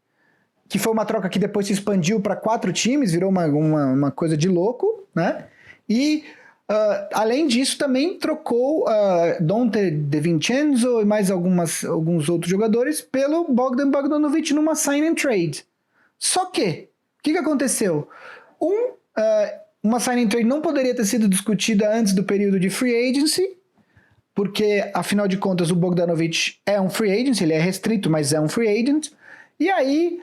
que foi uma troca que depois se expandiu para 4 times, virou uma coisa de louco, né? E, além disso, também trocou Donte DiVincenzo e mais alguns outros jogadores pelo Bogdan Bogdanovic numa sign and trade. Só que, o que aconteceu? uma signing trade não poderia ter sido discutida antes do período de free agency, porque, afinal de contas, o Bogdanovic é um free agent, ele é restrito, mas é um free agent. E aí,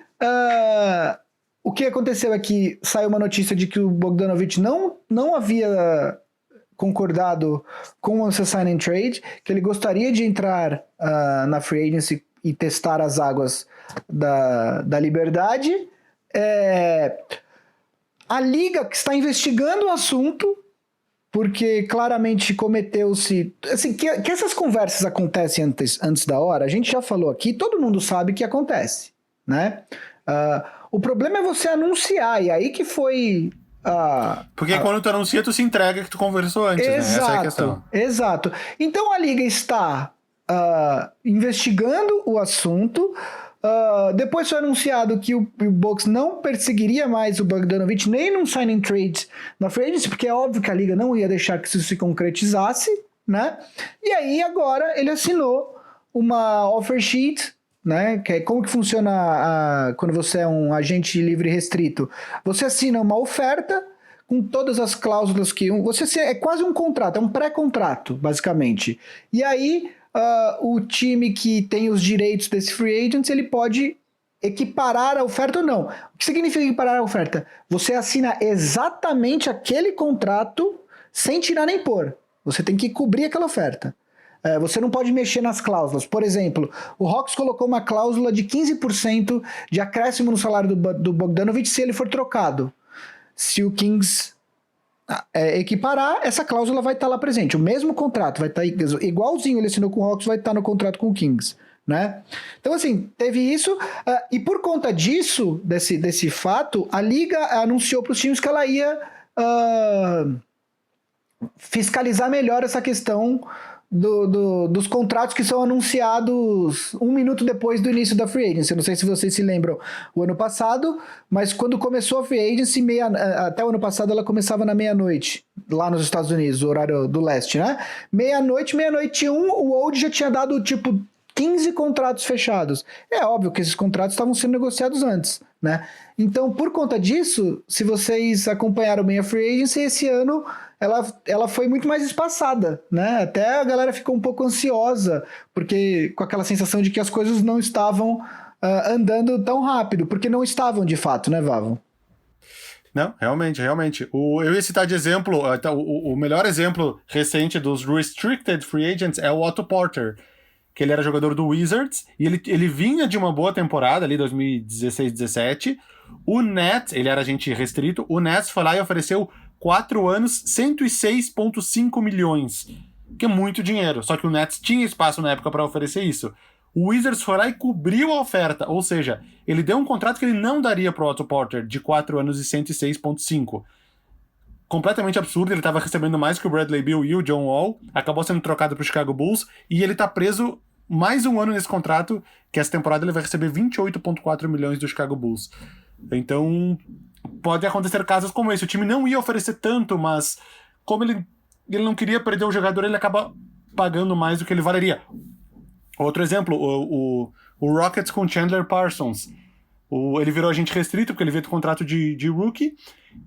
o que aconteceu é que saiu uma notícia de que o Bogdanovic não havia concordado com essa signing trade, que ele gostaria de entrar na free agency e testar as águas da liberdade. A liga que está investigando o assunto, porque claramente cometeu-se... Assim, que essas conversas acontecem antes da hora, a gente já falou aqui, todo mundo sabe que acontece, né? O problema é você anunciar, e aí que foi... Porque quando tu anuncia, tu se entrega que tu conversou antes, exato, né? Essa é a questão. Exato. Então a liga está investigando o assunto. Depois foi anunciado que o Bucks não perseguiria mais o Bogdanovic nem num signing trade na free agency, porque é óbvio que a liga não ia deixar que isso se concretizasse, né? E aí agora ele assinou uma offer sheet, né? Que é como que funciona quando você é um agente livre restrito. Você assina uma oferta com todas as cláusulas que... é quase um contrato, é um pré-contrato, basicamente. E aí... o time que tem os direitos desse free agent, ele pode equiparar a oferta ou não. O que significa equiparar a oferta? Você assina exatamente aquele contrato sem tirar nem pôr. Você tem que cobrir aquela oferta. Você não pode mexer nas cláusulas. Por exemplo, o Hawks colocou uma cláusula de 15% de acréscimo no salário do Bogdanovic se ele for trocado. Se o Kings... equiparar, essa cláusula vai estar lá presente. O mesmo contrato vai estar igualzinho ele assinou com o Hawks, vai estar no contrato com o Kings, né? Então, assim, teve isso, e por conta disso, desse fato, a liga anunciou para os times que ela ia fiscalizar melhor essa questão dos contratos que são anunciados 1 minuto depois do início da Free Agency. Eu não sei se vocês se lembram o ano passado, mas quando começou a Free Agency, até o ano passado ela começava na meia-noite, lá nos Estados Unidos, o horário do leste, né? Meia-noite e 1, o Old já tinha dado, 15 contratos fechados. É óbvio que esses contratos estavam sendo negociados antes, né? Então, por conta disso, se vocês acompanharam bem a Free Agency, esse ano ela foi muito mais espaçada, né? Até a galera ficou um pouco ansiosa, porque com aquela sensação de que as coisas não estavam andando tão rápido, porque não estavam de fato, né, Vavo? Não, realmente. Eu ia citar de exemplo, o melhor exemplo recente dos Restricted Free Agents é o Otto Porter, que ele era jogador do Wizards, e ele vinha de uma boa temporada ali, 2016-17. O Nets, ele era agente restrito, o Nets foi lá e ofereceu 4 anos, 106,5 milhões, que é muito dinheiro, só que o Nets tinha espaço na época para oferecer isso. O Wizards foi lá e cobriu a oferta, ou seja, ele deu um contrato que ele não daria pro Otto Porter, de 4 anos e 106,5. Completamente absurdo, ele estava recebendo mais que o Bradley Beal e o John Wall, acabou sendo trocado pro Chicago Bulls, e ele tá preso mais um ano nesse contrato, que essa temporada ele vai receber 28,4 milhões do Chicago Bulls. Então, pode acontecer casos como esse. O time não ia oferecer tanto, mas como ele não queria perder o jogador, ele acaba pagando mais do que ele valeria. Outro exemplo, o Rockets com Chandler Parsons. Ele virou agente restrito, porque ele veio do contrato de rookie,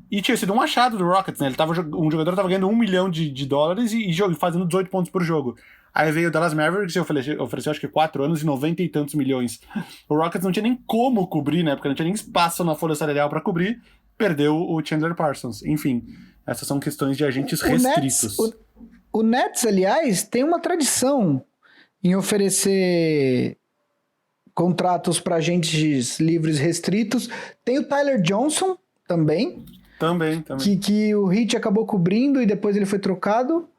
e tinha sido um achado do Rockets, né? Um jogador estava ganhando $1 milhão e fazendo 18 pontos por jogo. Aí veio o Dallas Mavericks e ofereceu acho que 4 anos e 90 e tantos milhões. O Rockets não tinha nem como cobrir, né? Porque não tinha nem espaço na folha salarial para cobrir. Perdeu o Chandler Parsons. Enfim, essas são questões de agentes restritos. O Nets, aliás, tem uma tradição em oferecer contratos para agentes livres restritos. Tem o Tyler Johnson também. Também. Que o Heat acabou cobrindo e depois ele foi trocado.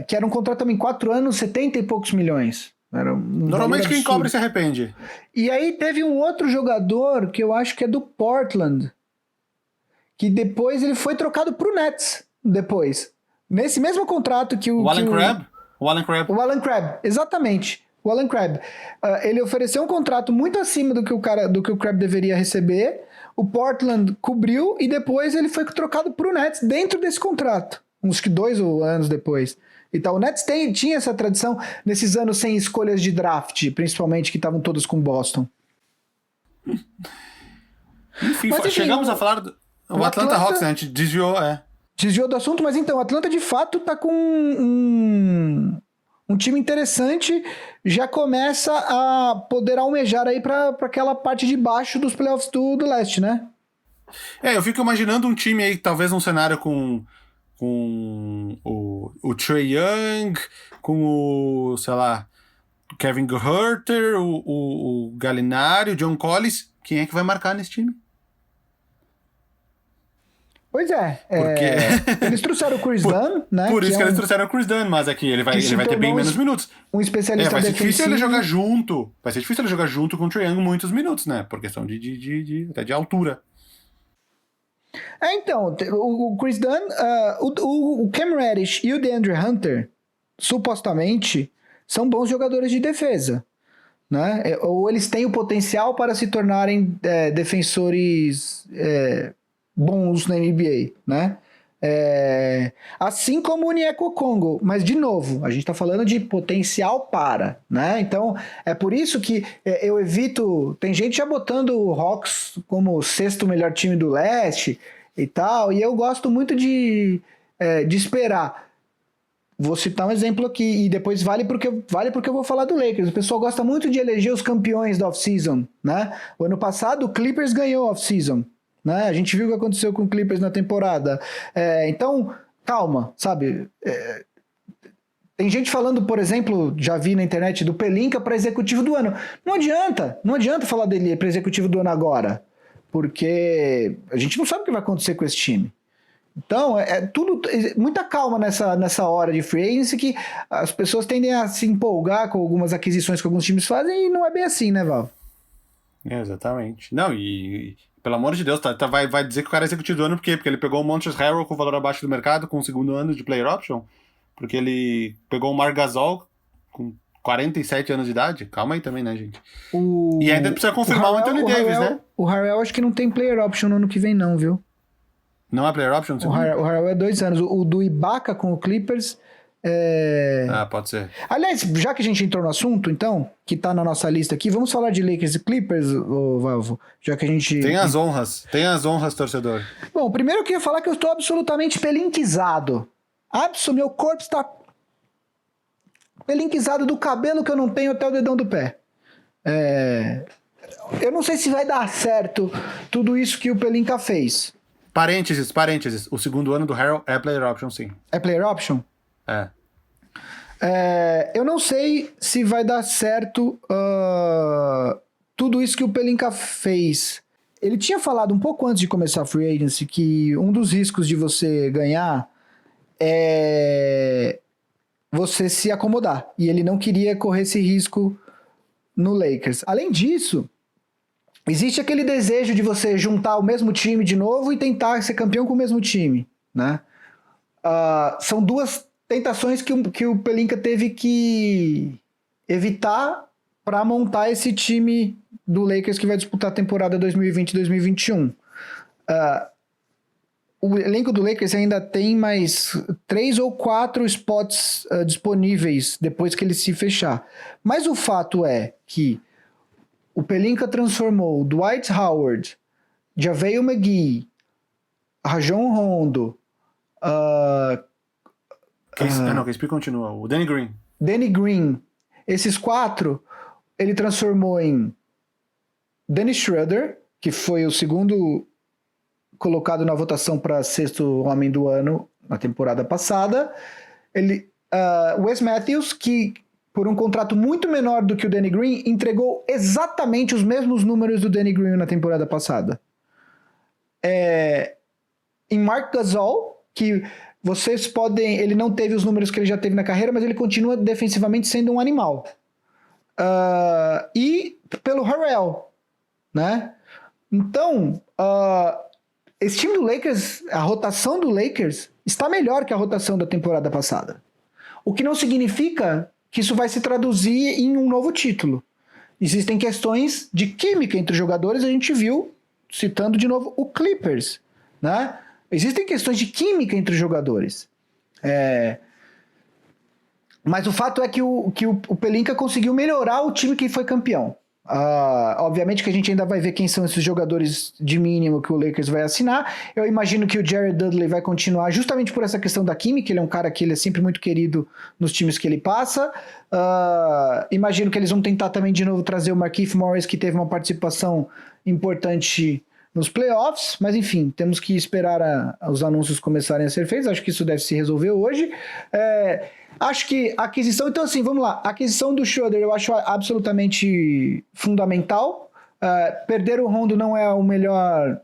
Que era um contrato também 4 anos, 70 e poucos milhões. Normalmente quem cobre se arrepende. E aí teve um outro jogador que eu acho que é do Portland, que depois ele foi trocado pro Nets depois. Nesse mesmo contrato que o Allen Crabbe? O Allen Crabbe, exatamente. O Allen Crabbe. Ele ofereceu um contrato muito acima do que o Crabbe deveria receber. O Portland cobriu e depois ele foi trocado pro Nets dentro desse contrato. Uns 2 anos depois. Então, o Nets tinha essa tradição nesses anos sem escolhas de draft, principalmente que estavam todos com Boston. Enfim, chegamos a falar O Atlanta Hawks, né? A gente desviou, Desviou do assunto, mas então, o Atlanta de fato tá com um time interessante, já começa a poder almejar aí pra aquela parte de baixo dos playoffs do leste, né? Eu fico imaginando um time aí, talvez um cenário com o Trae Young, com o, sei lá, Kevin Huerter, o Gallinari, o John Collins. Quem é que vai marcar nesse time? Pois é. Porque... Eles trouxeram o Chris Dunn, né? Por isso que eles trouxeram o Chris Dunn, mas aqui ele vai ter bem menos minutos. Um especialista vai ser defensivo. difícil ele jogar junto. Vai ser difícil ele jogar junto com o Trae Young muitos minutos, né? Por questão até de altura. Então, o Chris Dunn, o Cam Reddish e o DeAndre Hunter, supostamente, são bons jogadores de defesa, né? Ou eles têm o potencial para se tornarem defensores bons na NBA, né? Assim como o Onyeka Okongwu, mas de novo, a gente está falando de potencial para, né? Então, é por isso que eu evito, tem gente já botando o Hawks como o sexto melhor time do leste e tal, e eu gosto muito de esperar. Vou citar um exemplo aqui, e depois vale porque eu vou falar do Lakers. O pessoal gosta muito de eleger os campeões da off-season, né? O ano passado o Clippers ganhou a off-season, né? A gente viu o que aconteceu com o Clippers na temporada. Então, calma, sabe? Tem gente falando, por exemplo, já vi na internet, do Pelinka para executivo do ano. Não adianta falar dele para executivo do ano agora, porque a gente não sabe o que vai acontecer com esse time. Então, muita calma nessa hora de free agency, que as pessoas tendem a se empolgar com algumas aquisições que alguns times fazem, e não é bem assim, né, Val? Exatamente. Não, e pelo amor de Deus, vai dizer que o cara é executivo do ano, por quê? Porque ele pegou o Montrezl Harrell com valor abaixo do mercado, com o segundo ano de player option, porque ele pegou o Marc Gasol com 47 anos de idade. Calma aí também, né, gente? E ainda precisa confirmar o Anthony Davis, né? O Harrell acho que não tem player option no ano que vem não, viu? Não é player option? O Harrell é 2 anos. O do Ibaka com o Clippers... pode ser. Aliás, já que a gente entrou no assunto, então, que tá na nossa lista aqui, vamos falar de Lakers e Clippers, Valvo? Já que a gente... Tem as honras, torcedor. Bom, primeiro eu queria falar que eu estou absolutamente pelinquizado. Meu corpo está pelinquizado do cabelo que eu não tenho até o dedão do pé. Eu não sei se vai dar certo tudo isso que o Pelinka fez. Parênteses. O segundo ano do Harrell é player option, sim. É player option? Eu não sei se vai dar certo tudo isso que o Pelinka fez. Ele tinha falado um pouco antes de começar a free agency que um dos riscos de você ganhar é você se acomodar. E ele não queria correr esse risco no Lakers. Além disso, existe aquele desejo de você juntar o mesmo time de novo e tentar ser campeão com o mesmo time, né? São duas tentações que o Pelinka teve que evitar para montar esse time do Lakers que vai disputar a temporada 2020-2021. O elenco do Lakers ainda tem mais 3 ou 4 spots disponíveis depois que ele se fechar. Mas o fato é que o Pelinka transformou Dwight Howard, JaVale McGee, Rajon Rondo... Casey continua. O Danny Green. Danny Green. Esses 4, ele transformou em Dennis Schroeder, que foi o segundo colocado na votação para sexto homem do ano na temporada passada. Wes Matthews, que por um contrato muito menor do que o Danny Green, entregou exatamente os mesmos números do Danny Green na temporada passada. Em Marc Gasol, que vocês podem... Ele não teve os números que ele já teve na carreira, mas ele continua defensivamente sendo um animal. E pelo Harrell, né? Então, esse time do Lakers, a rotação do Lakers, está melhor que a rotação da temporada passada. O que não significa que isso vai se traduzir em um novo título. Existem questões de química entre os jogadores, a gente viu, citando de novo o Clippers, né? Existem questões de química entre os jogadores. Mas o fato é que o Pelinka conseguiu melhorar o time que foi campeão. Obviamente que a gente ainda vai ver quem são esses jogadores de mínimo que o Lakers vai assinar. Eu imagino que o Jared Dudley vai continuar justamente por essa questão da química. Ele é um cara que ele é sempre muito querido nos times que ele passa. Imagino que eles vão tentar também de novo trazer o Markieff Morris, que teve uma participação importante nos playoffs, mas enfim, temos que esperar os anúncios começarem a ser feitos. Acho que isso deve se resolver hoje. Acho que a aquisição... Então, assim, vamos lá. A aquisição do Schroeder eu acho absolutamente fundamental. Perder o Rondo não é o melhor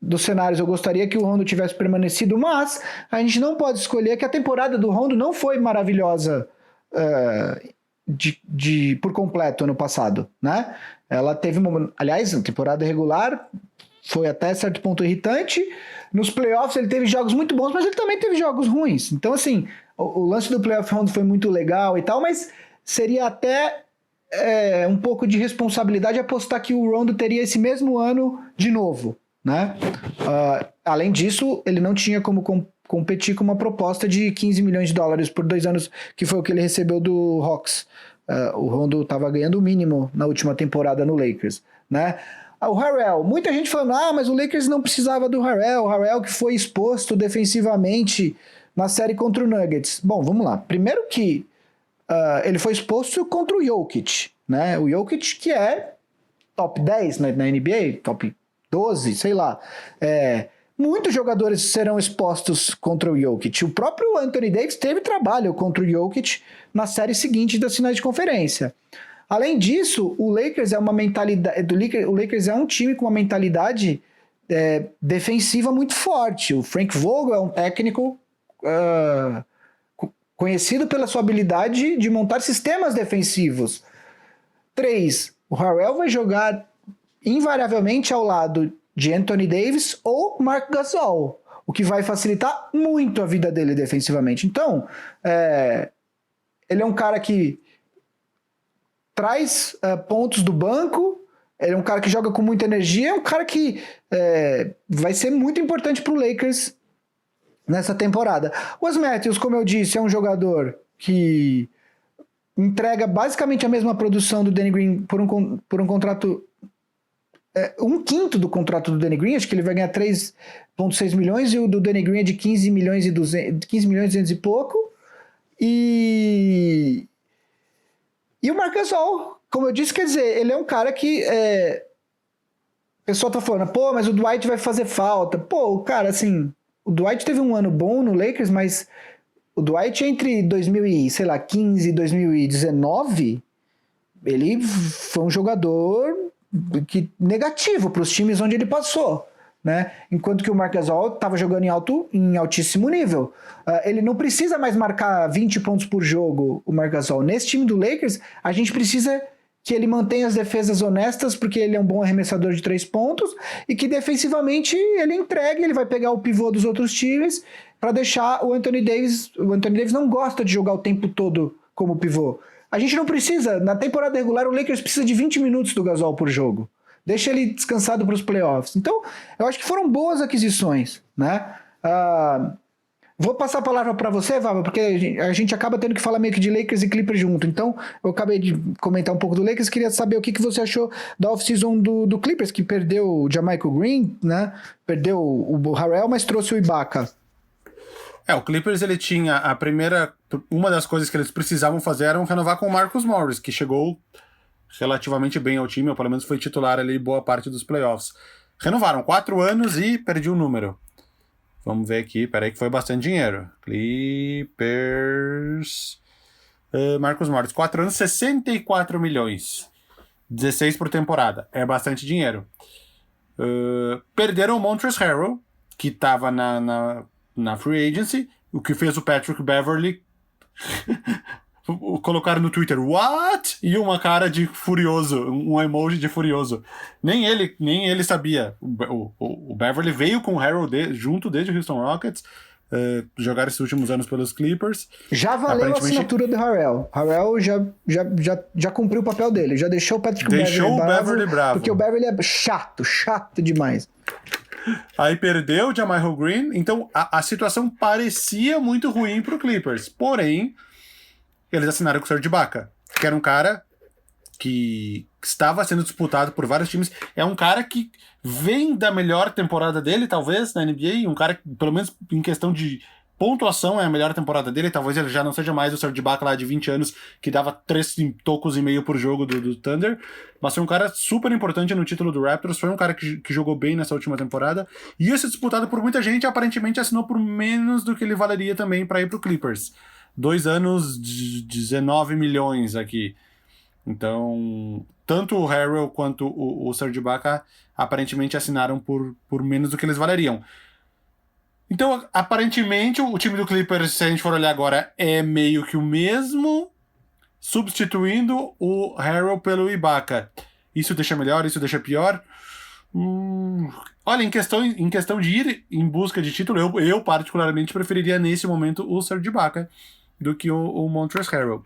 dos cenários. Eu gostaria que o Rondo tivesse permanecido, mas a gente não pode escolher que a temporada do Rondo não foi maravilhosa por completo ano passado, né? Ela teve aliás, a temporada regular foi até certo ponto irritante. Nos playoffs ele teve jogos muito bons, mas ele também teve jogos ruins. Então, assim, o lance do playoff round foi muito legal e tal, mas seria até um pouco de responsabilidade apostar que o Rondo teria esse mesmo ano de novo, né? Além disso, ele não tinha como competir com uma proposta de $15 milhões por 2 anos, que foi o que ele recebeu do Hawks. O Rondo estava ganhando o mínimo na última temporada no Lakers, né? O Harrell, muita gente falando, mas o Lakers não precisava do Harrell, o Harrell que foi exposto defensivamente na série contra o Nuggets. Bom, vamos lá. Primeiro que ele foi exposto contra o Jokic, né? O Jokic que é top 10 na NBA, top 12, sei lá. Muitos jogadores serão expostos contra o Jokic. O próprio Anthony Davis teve trabalho contra o Jokic na série seguinte das finais de conferência. Além disso, o Lakers é uma mentalidade. O Lakers é um time com uma mentalidade defensiva muito forte. O Frank Vogel é um técnico conhecido pela sua habilidade de montar sistemas defensivos. 3. O Harrell vai jogar invariavelmente ao lado de Anthony Davis ou Marc Gasol, o que vai facilitar muito a vida dele defensivamente. Então, ele é um cara que traz pontos do banco, ele é um cara que joga com muita energia, é um cara que vai ser muito importante para o Lakers nessa temporada. O Wes Matthews, como eu disse, é um jogador que entrega basicamente a mesma produção do Danny Green por um contrato, 1/5 do contrato do Danny Green, acho que ele vai ganhar 3,6 milhões, e o do Danny Green é de 15 milhões e 200 e pouco, e o Marc Gasol, como eu disse, quer dizer, ele é um cara que o pessoal tá falando, mas o Dwight vai fazer falta. Cara, assim, o Dwight teve um ano bom no Lakers, mas o Dwight entre 2015 e 2019, ele foi um jogador negativo para os times onde ele passou, né? Enquanto que o Marc Gasol estava jogando em altíssimo nível. Ele não precisa mais marcar 20 pontos por jogo, o Marc Gasol. Nesse time do Lakers, a gente precisa que ele mantenha as defesas honestas, porque ele é um bom arremessador de 3 pontos, e que defensivamente ele entregue, ele vai pegar o pivô dos outros times para deixar o Anthony Davis. O Anthony Davis não gosta de jogar o tempo todo como pivô. A gente não precisa, na temporada regular o Lakers precisa de 20 minutos do Gasol por jogo. Deixa ele descansado para os playoffs. Então, eu acho que foram boas aquisições, né? Vou passar a palavra para você, Vava, porque a gente acaba tendo que falar meio que de Lakers e Clippers junto. Então, eu acabei de comentar um pouco do Lakers, queria saber o que você achou da off-season do Clippers, que perdeu o JaMychal Green, né? Perdeu o Harrell, mas trouxe o Ibaka. O Clippers, ele tinha uma das coisas que eles precisavam fazer era renovar com o Marcus Morris, que chegou relativamente bem ao time, ou pelo menos foi titular ali boa parte dos playoffs. Renovaram 4 anos e perdi o número. Vamos ver aqui, peraí que foi bastante dinheiro. Clippers... Marcus Morris, 4 anos, 64 milhões. 16 por temporada. É bastante dinheiro. Perderam o Montrezl Harrell, que estava na free agency, o que fez o Patrick Beverley colocar no Twitter, what? E uma cara de furioso, um emoji de furioso. Nem ele sabia. O Beverley veio com o Harrell junto desde o Houston Rockets, jogaram esses últimos anos pelos Clippers. Já valeu a assinatura do Harrell. Harrell já cumpriu o papel dele, já deixou o Patrick Beverley bravo. Porque o Beverley é chato demais. Aí perdeu o JaMychal Green, então a situação parecia muito ruim pro Clippers, porém eles assinaram com o Serge Ibaka, que era um cara que estava sendo disputado por vários times. É um cara que vem da melhor temporada dele, talvez, na NBA. Um cara que, pelo menos em questão de pontuação, é a melhor temporada dele. Talvez ele já não seja mais o Serge Ibaka lá de 20 anos, que dava 3 tocos e meio por jogo do Thunder. Mas foi um cara super importante no título do Raptors. Foi um cara que jogou bem nessa última temporada. Ia ser disputado por muita gente. Aparentemente assinou por menos do que ele valeria também para ir pro Clippers. 2 anos de 19 milhões aqui. Então, tanto o Harrell quanto o Serge Ibaka aparentemente assinaram por menos do que eles valeriam. Então, aparentemente, o time do Clippers, se a gente for olhar agora, é meio que o mesmo, substituindo o Harrell pelo Ibaka. Isso deixa melhor, isso deixa pior? Olha, em questão de ir em busca de título, eu particularmente preferiria nesse momento o Serge Ibaka do que o Montrezl Harrell.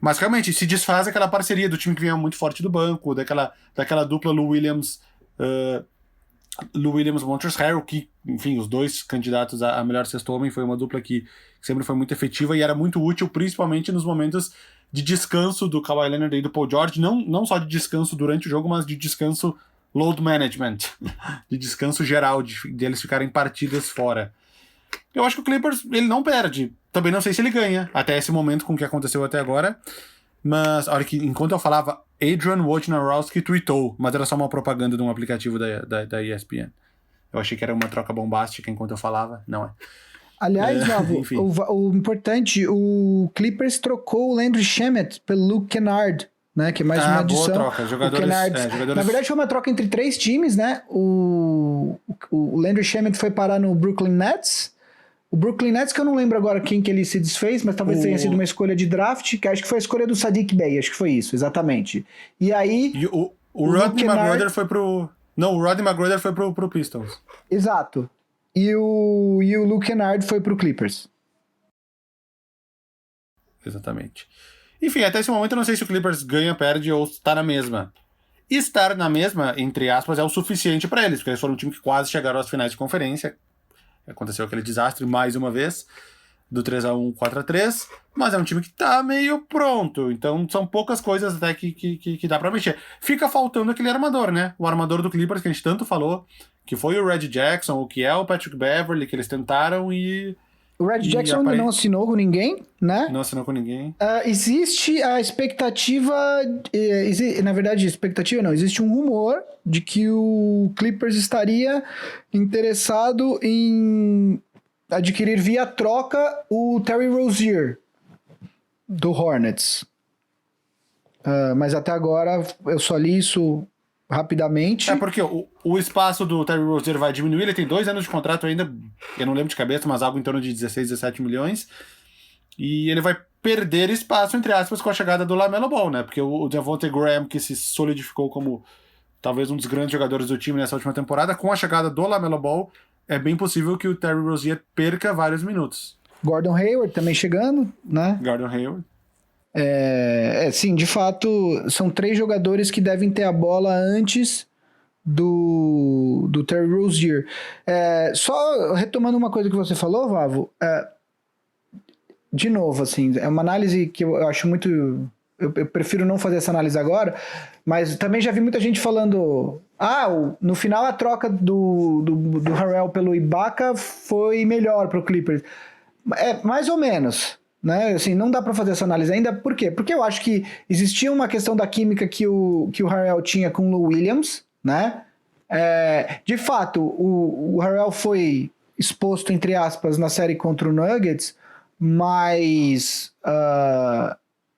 Mas realmente se desfaz aquela parceria do time que vinha muito forte do banco, daquela dupla Lou Williams, Montrezl Harrell, que, enfim, os dois candidatos a melhor sexto homem, foi uma dupla que sempre foi muito efetiva e era muito útil, principalmente nos momentos de descanso do Kawhi Leonard e do Paul George, não só de descanso durante o jogo, mas de descanso load management, de descanso geral, de eles ficarem partidas fora. Eu acho que o Clippers, ele não perde. Também não sei se ele ganha, até esse momento com o que aconteceu até agora. Mas, olha que enquanto eu falava, Adrian Wojnarowski tweetou, mas era só uma propaganda de um aplicativo da ESPN. Eu achei que era uma troca bombástica enquanto eu falava, não é. Aliás, Vavo, o importante, o Clippers trocou o Landry Shamet pelo Luke Kennard, né, que é mais uma adição. Boa troca. Jogadores... Na verdade, foi uma troca entre 3 times, né? O Landry Shamet foi parar no Brooklyn Nets. O Brooklyn Nets, que eu não lembro agora quem que ele se desfez, mas talvez tenha sido uma escolha de draft, que acho que foi a escolha do Sadiq Bey, acho que foi isso, exatamente. E aí... E o Rodney McGruder foi pro... Não, o Rodney McGruder foi pro Pistons. Exato. E o Luke Kennard foi pro Clippers. Exatamente. Enfim, até esse momento eu não sei se o Clippers ganha, perde ou está na mesma. Estar na mesma, entre aspas, é o suficiente para eles, porque eles foram um time que quase chegaram às finais de conferência. Aconteceu aquele desastre mais uma vez, do 3-1, 4-3, mas é um time que tá meio pronto, então são poucas coisas até que dá pra mexer. Fica faltando aquele armador, né? O armador do Clippers que a gente tanto falou, que foi o Reggie Jackson, o que é o Patrick Beverley, que eles tentaram e... O Reggie Jackson ainda não assinou com ninguém, né? Não assinou com ninguém. Existe a expectativa... na verdade, expectativa não. Existe um rumor de que o Clippers estaria interessado em adquirir via troca o Terry Rozier do Hornets. Mas até agora eu só li isso rapidamente. É porque o espaço do Terry Rozier vai diminuir, ele tem 2 anos de contrato ainda, eu não lembro de cabeça, mas algo em torno de 16, 17 milhões, e ele vai perder espaço, entre aspas, com a chegada do LaMelo Ball, né, porque o Devontae Graham, que se solidificou como talvez um dos grandes jogadores do time nessa última temporada, com a chegada do LaMelo Ball, é bem possível que o Terry Rozier perca vários minutos. Gordon Hayward também chegando, né? Gordon Hayward. Sim, de fato, são 3 jogadores que devem ter a bola antes do Terry Rozier. Só retomando uma coisa que você falou, Vavo, de novo, assim, é uma análise que eu acho muito... Eu prefiro não fazer essa análise agora, mas também já vi muita gente falando... no final a troca do Harrell pelo Ibaka foi melhor pro Clippers. Mais ou menos... Né? Assim, não dá para fazer essa análise ainda. Por quê? Porque eu acho que existia uma questão da química que o Harrell tinha com o Lou Williams, né? De fato, o Harrell foi exposto, entre aspas, na série contra o Nuggets, mas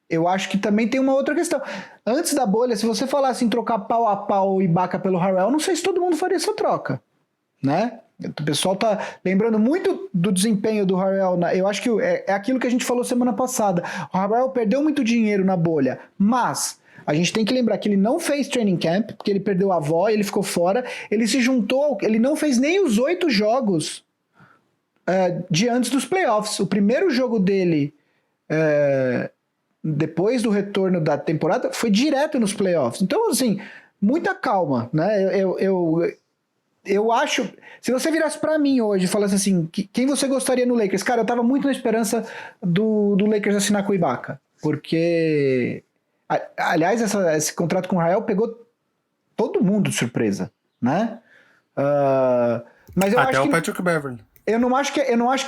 eu acho que também tem uma outra questão. Antes da bolha, se você falasse em trocar pau a pau o Ibaka pelo Harrell, não sei se todo mundo faria essa troca, né? O pessoal tá lembrando muito do desempenho do Harrell. Eu acho que é aquilo que a gente falou semana passada. O Harrell perdeu muito dinheiro na bolha, mas a gente tem que lembrar que ele não fez training camp, porque ele perdeu a avó, ele ficou fora. Ele se juntou, ele não fez nem os 8 jogos de antes dos playoffs. O primeiro jogo dele, depois do retorno da temporada, foi direto nos playoffs. Então, assim, muita calma, né? Eu acho... Se você virasse pra mim hoje e falasse assim, quem você gostaria no Lakers? Cara, eu tava muito na esperança do Lakers assinar com o Ibaka. Porque Aliás, esse contrato com o Harrell pegou todo mundo de surpresa, né? Mas eu Até acho o Patrick Beverley. Eu não acho que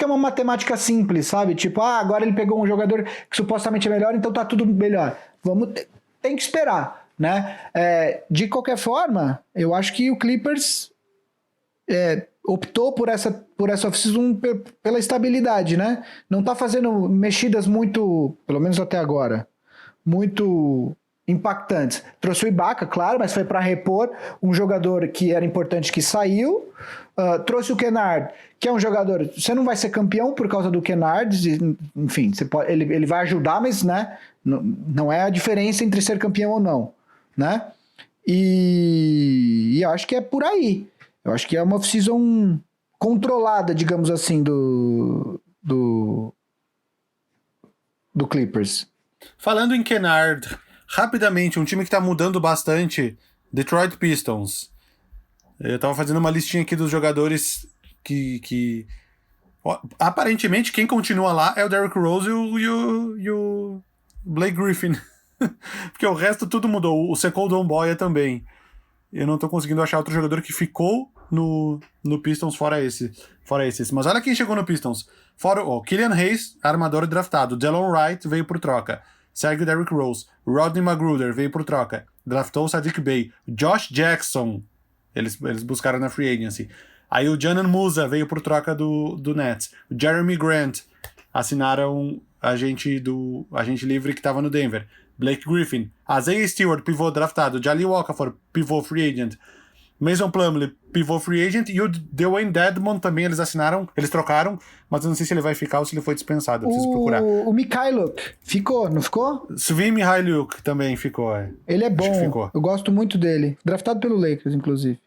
é uma matemática simples, sabe? Tipo, agora ele pegou um jogador que supostamente é melhor, então tá tudo melhor. Tem que esperar, né? De qualquer forma, eu acho que o Clippers optou por essa off-season pela estabilidade, né? Não tá fazendo mexidas muito, pelo menos até agora, muito impactantes. Trouxe o Ibaka, claro, mas foi para repor um jogador que era importante que saiu. Trouxe o Kennard, que é um jogador... Você não vai ser campeão por causa do Kennard, enfim, ele vai ajudar, mas né, não é a diferença entre ser campeão ou não, né? E eu acho que é por aí. Eu acho que é uma off-season controlada, digamos assim, do Clippers. Falando em Kennard, rapidamente, um time que tá mudando bastante, Detroit Pistons. Eu tava fazendo uma listinha aqui dos jogadores que aparentemente quem continua lá é o Derrick Rose e o Blake Griffin. Porque o resto tudo mudou. O Second Boya também. Eu não tô conseguindo achar outro jogador que ficou no Pistons fora esses. Mas olha quem chegou no Pistons. Fora o Killian Hayes, armador draftado. Delon Wright veio por troca. Segue o Derrick Rose. Rodney McGruder veio por troca. Draftou o Sadiq Bey. Josh Jackson. Eles buscaram na free agency. Aí o Janan Musa veio por troca do Nets. O Jeremy Grant assinaram agente livre que estava no Denver. Blake Griffin. Isaiah Stewart, pivô draftado. Jaleel Okafor, pivô free agent. Mason Plumlee, pivô free agent. E o Dwayne Dedmon também eles trocaram, mas eu não sei se ele vai ficar ou se ele foi dispensado. Eu preciso procurar. O Mikhailuk ficou, não ficou? Svi Mikhailuk também ficou. Ele é bom, eu gosto muito dele. Draftado pelo Lakers, inclusive.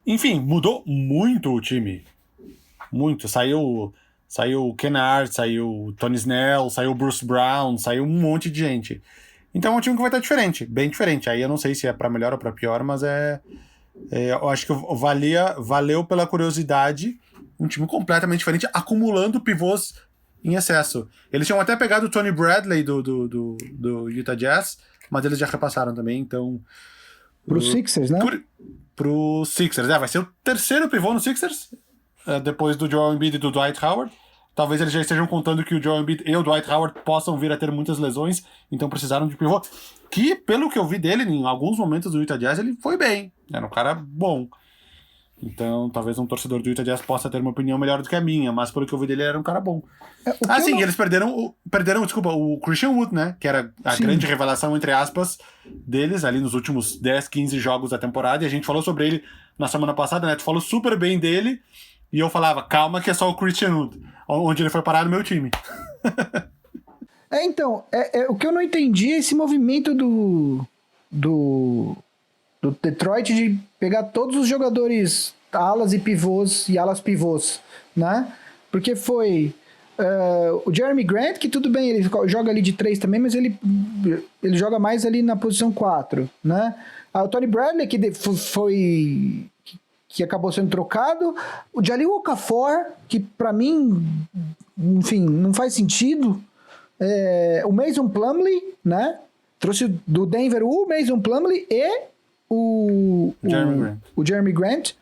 Enfim, mudou muito o time. Muito. Saiu o Kennard, saiu o Tony Snell, saiu o Bruce Brown, saiu um monte de gente. Então é um time que vai estar diferente, bem diferente. Aí eu não sei se é pra melhor ou pra pior, mas eu acho que valeu pela curiosidade um time completamente diferente, acumulando pivôs em excesso. Eles tinham até pegado o Tony Bradley do Utah Jazz, mas eles já repassaram também, então... Pro Sixers, né? Pro Sixers, vai ser o terceiro pivô no Sixers, depois do Joel Embiid e do Dwight Howard. Talvez eles já estejam contando que o Joel Embiid e o Dwight Howard possam vir a ter muitas lesões, então precisaram de pivô. Que, pelo que eu vi dele, em alguns momentos do Utah Jazz, ele foi bem. Era um cara bom. Então, talvez um torcedor do Utah Jazz possa ter uma opinião melhor do que a minha, mas pelo que eu vi dele, ele era um cara bom. Sim, eles perderam o Christian Wood, né? Que era a grande revelação, entre aspas, deles ali nos últimos 10, 15 jogos da temporada, e a gente falou sobre ele na semana passada, né? Tu falou super bem dele, e eu falava, calma que é só o Christian Wood, onde ele foi parar no meu time. Então, o que eu não entendi é esse movimento do Detroit de pegar todos os jogadores alas e pivôs e alas pivôs, né? Porque foi o Jeremy Grant, que tudo bem, ele joga ali de 3 também, mas ele joga mais ali na posição 4, né? O Tony Bradley, que acabou sendo trocado. O Jaleel Okafor, que pra mim, enfim, não faz sentido. O Mason Plumlee, né? Trouxe do Denver o Mason Plumlee e o Jeremy Grant.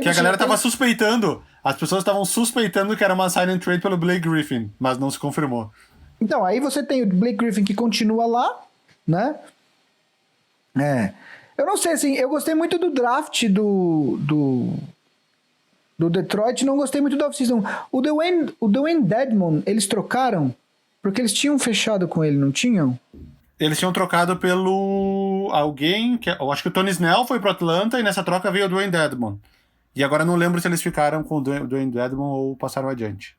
Que a galera tava suspeitando. As pessoas estavam suspeitando que era uma sign and trade pelo Blake Griffin, mas não se confirmou. Então, aí você tem o Blake Griffin que continua lá, né? Eu não sei, assim, eu gostei muito do draft do Detroit, não gostei muito da off-season. O Dwayne Dedmon, eles trocaram porque eles tinham fechado com ele, não tinham? Eles tinham trocado pelo alguém, eu acho que o Tony Snell foi pro Atlanta e nessa troca veio o Dwayne Dedmon. E agora não lembro se eles ficaram com o Dwayne Dedmon ou passaram adiante.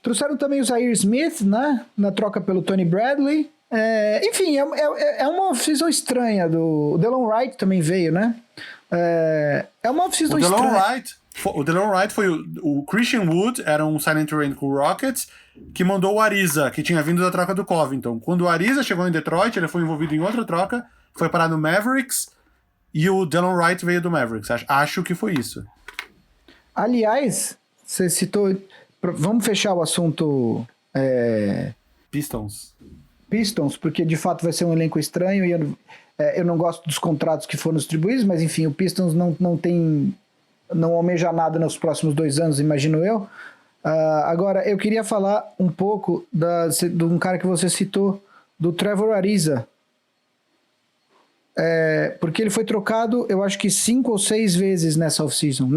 Trouxeram também o Zaire Smith, né? Na troca pelo Tony Bradley. Enfim, é uma off-season estranha. O Delon Wright também veio, né? É uma off-season estranha. O Delon Wright foi o Christian Wood, era um sign and trade com o Rockets, que mandou o Ariza, que tinha vindo da troca do Covington. Quando o Ariza chegou em Detroit, ele foi envolvido em outra troca, foi parar no Mavericks, e o Delon Wright veio do Mavericks. Acho que foi isso. Aliás, você citou... Vamos fechar o assunto... Pistons. Pistons, porque de fato vai ser um elenco estranho e eu não gosto dos contratos que foram distribuídos, mas enfim, o Pistons não almeja nada nos próximos 2 anos, imagino eu. Agora, eu queria falar um pouco de um cara que você citou, do Trevor Ariza. Porque ele foi trocado, eu acho que 5 ou 6 vezes nessa off-season.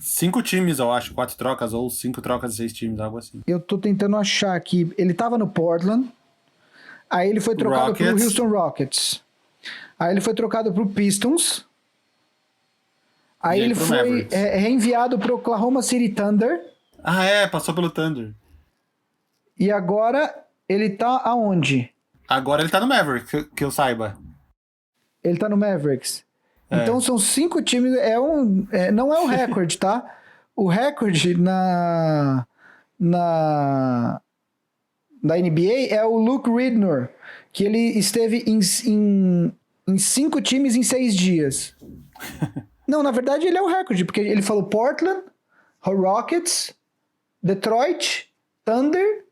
5 times, eu acho, 4 trocas, ou 5 trocas de 6 times, algo assim. Eu tô tentando achar aqui. Ele tava no Portland, aí ele foi trocado pro Houston Rockets. Aí ele foi trocado pro Pistons. Aí ele foi reenviado pro Oklahoma City Thunder. Passou pelo Thunder. E agora ele tá aonde? Agora ele tá no Mavericks, que eu saiba. Ele tá no Mavericks. Então são 5 times. Não é o recorde, tá? O recorde na NBA é o Luke Ridnour, que ele esteve em 5 times em 6 dias. Não, na verdade ele é o recorde, porque ele falou Portland, Rockets, Detroit, Thunder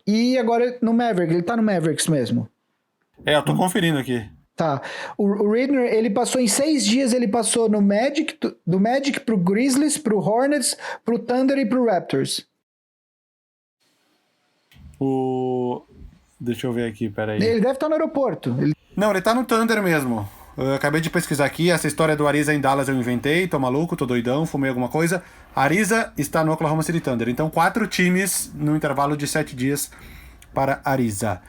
e agora no Mavericks. Ele tá no Mavericks mesmo. Eu tô conferindo aqui. Tá. O Ridnour, ele passou em 6 dias, ele passou no Magic, do Magic pro Grizzlies, pro Hornets, pro Thunder e pro Raptors. Deixa eu ver aqui, peraí. Ele deve estar no aeroporto. Não, ele tá no Thunder mesmo. Eu acabei de pesquisar aqui, essa história do Ariza em Dallas eu inventei, tô maluco, tô doidão, fumei alguma coisa. Ariza está no Oklahoma City Thunder. Então 4 times no intervalo de 7 dias para Ariza.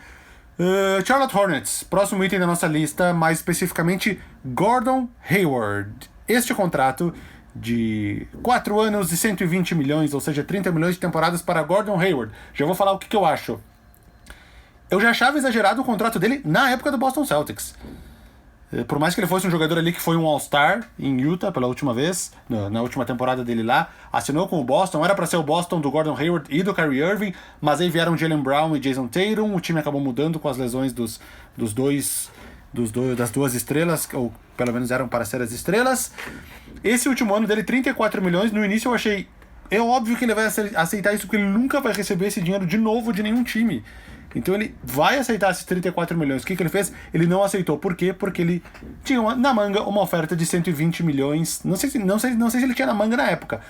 Charlotte Hornets, próximo item da nossa lista, mais especificamente Gordon Hayward. Este contrato de 4 anos e 120 milhões, ou seja, 30 milhões de temporadas para Gordon Hayward. Já vou falar o que eu acho. Eu já achava exagerado o contrato dele na época do Boston Celtics. Por mais que ele fosse um jogador ali que foi um All-Star em Utah pela última vez, na última temporada dele lá, assinou com o Boston, era para ser o Boston do Gordon Hayward e do Kyrie Irving, mas aí vieram Jaylen Brown e Jason Tatum, o time acabou mudando com as lesões das 2 estrelas, ou pelo menos eram para ser as estrelas. Esse último ano dele, 34 milhões, no início eu achei, é óbvio que ele vai aceitar isso, porque ele nunca vai receber esse dinheiro de novo de nenhum time. Então ele vai aceitar esses 34 milhões. O que ele fez? Ele não aceitou. Por quê? Porque ele tinha na manga uma oferta de 120 milhões. Não sei se ele tinha na manga na época.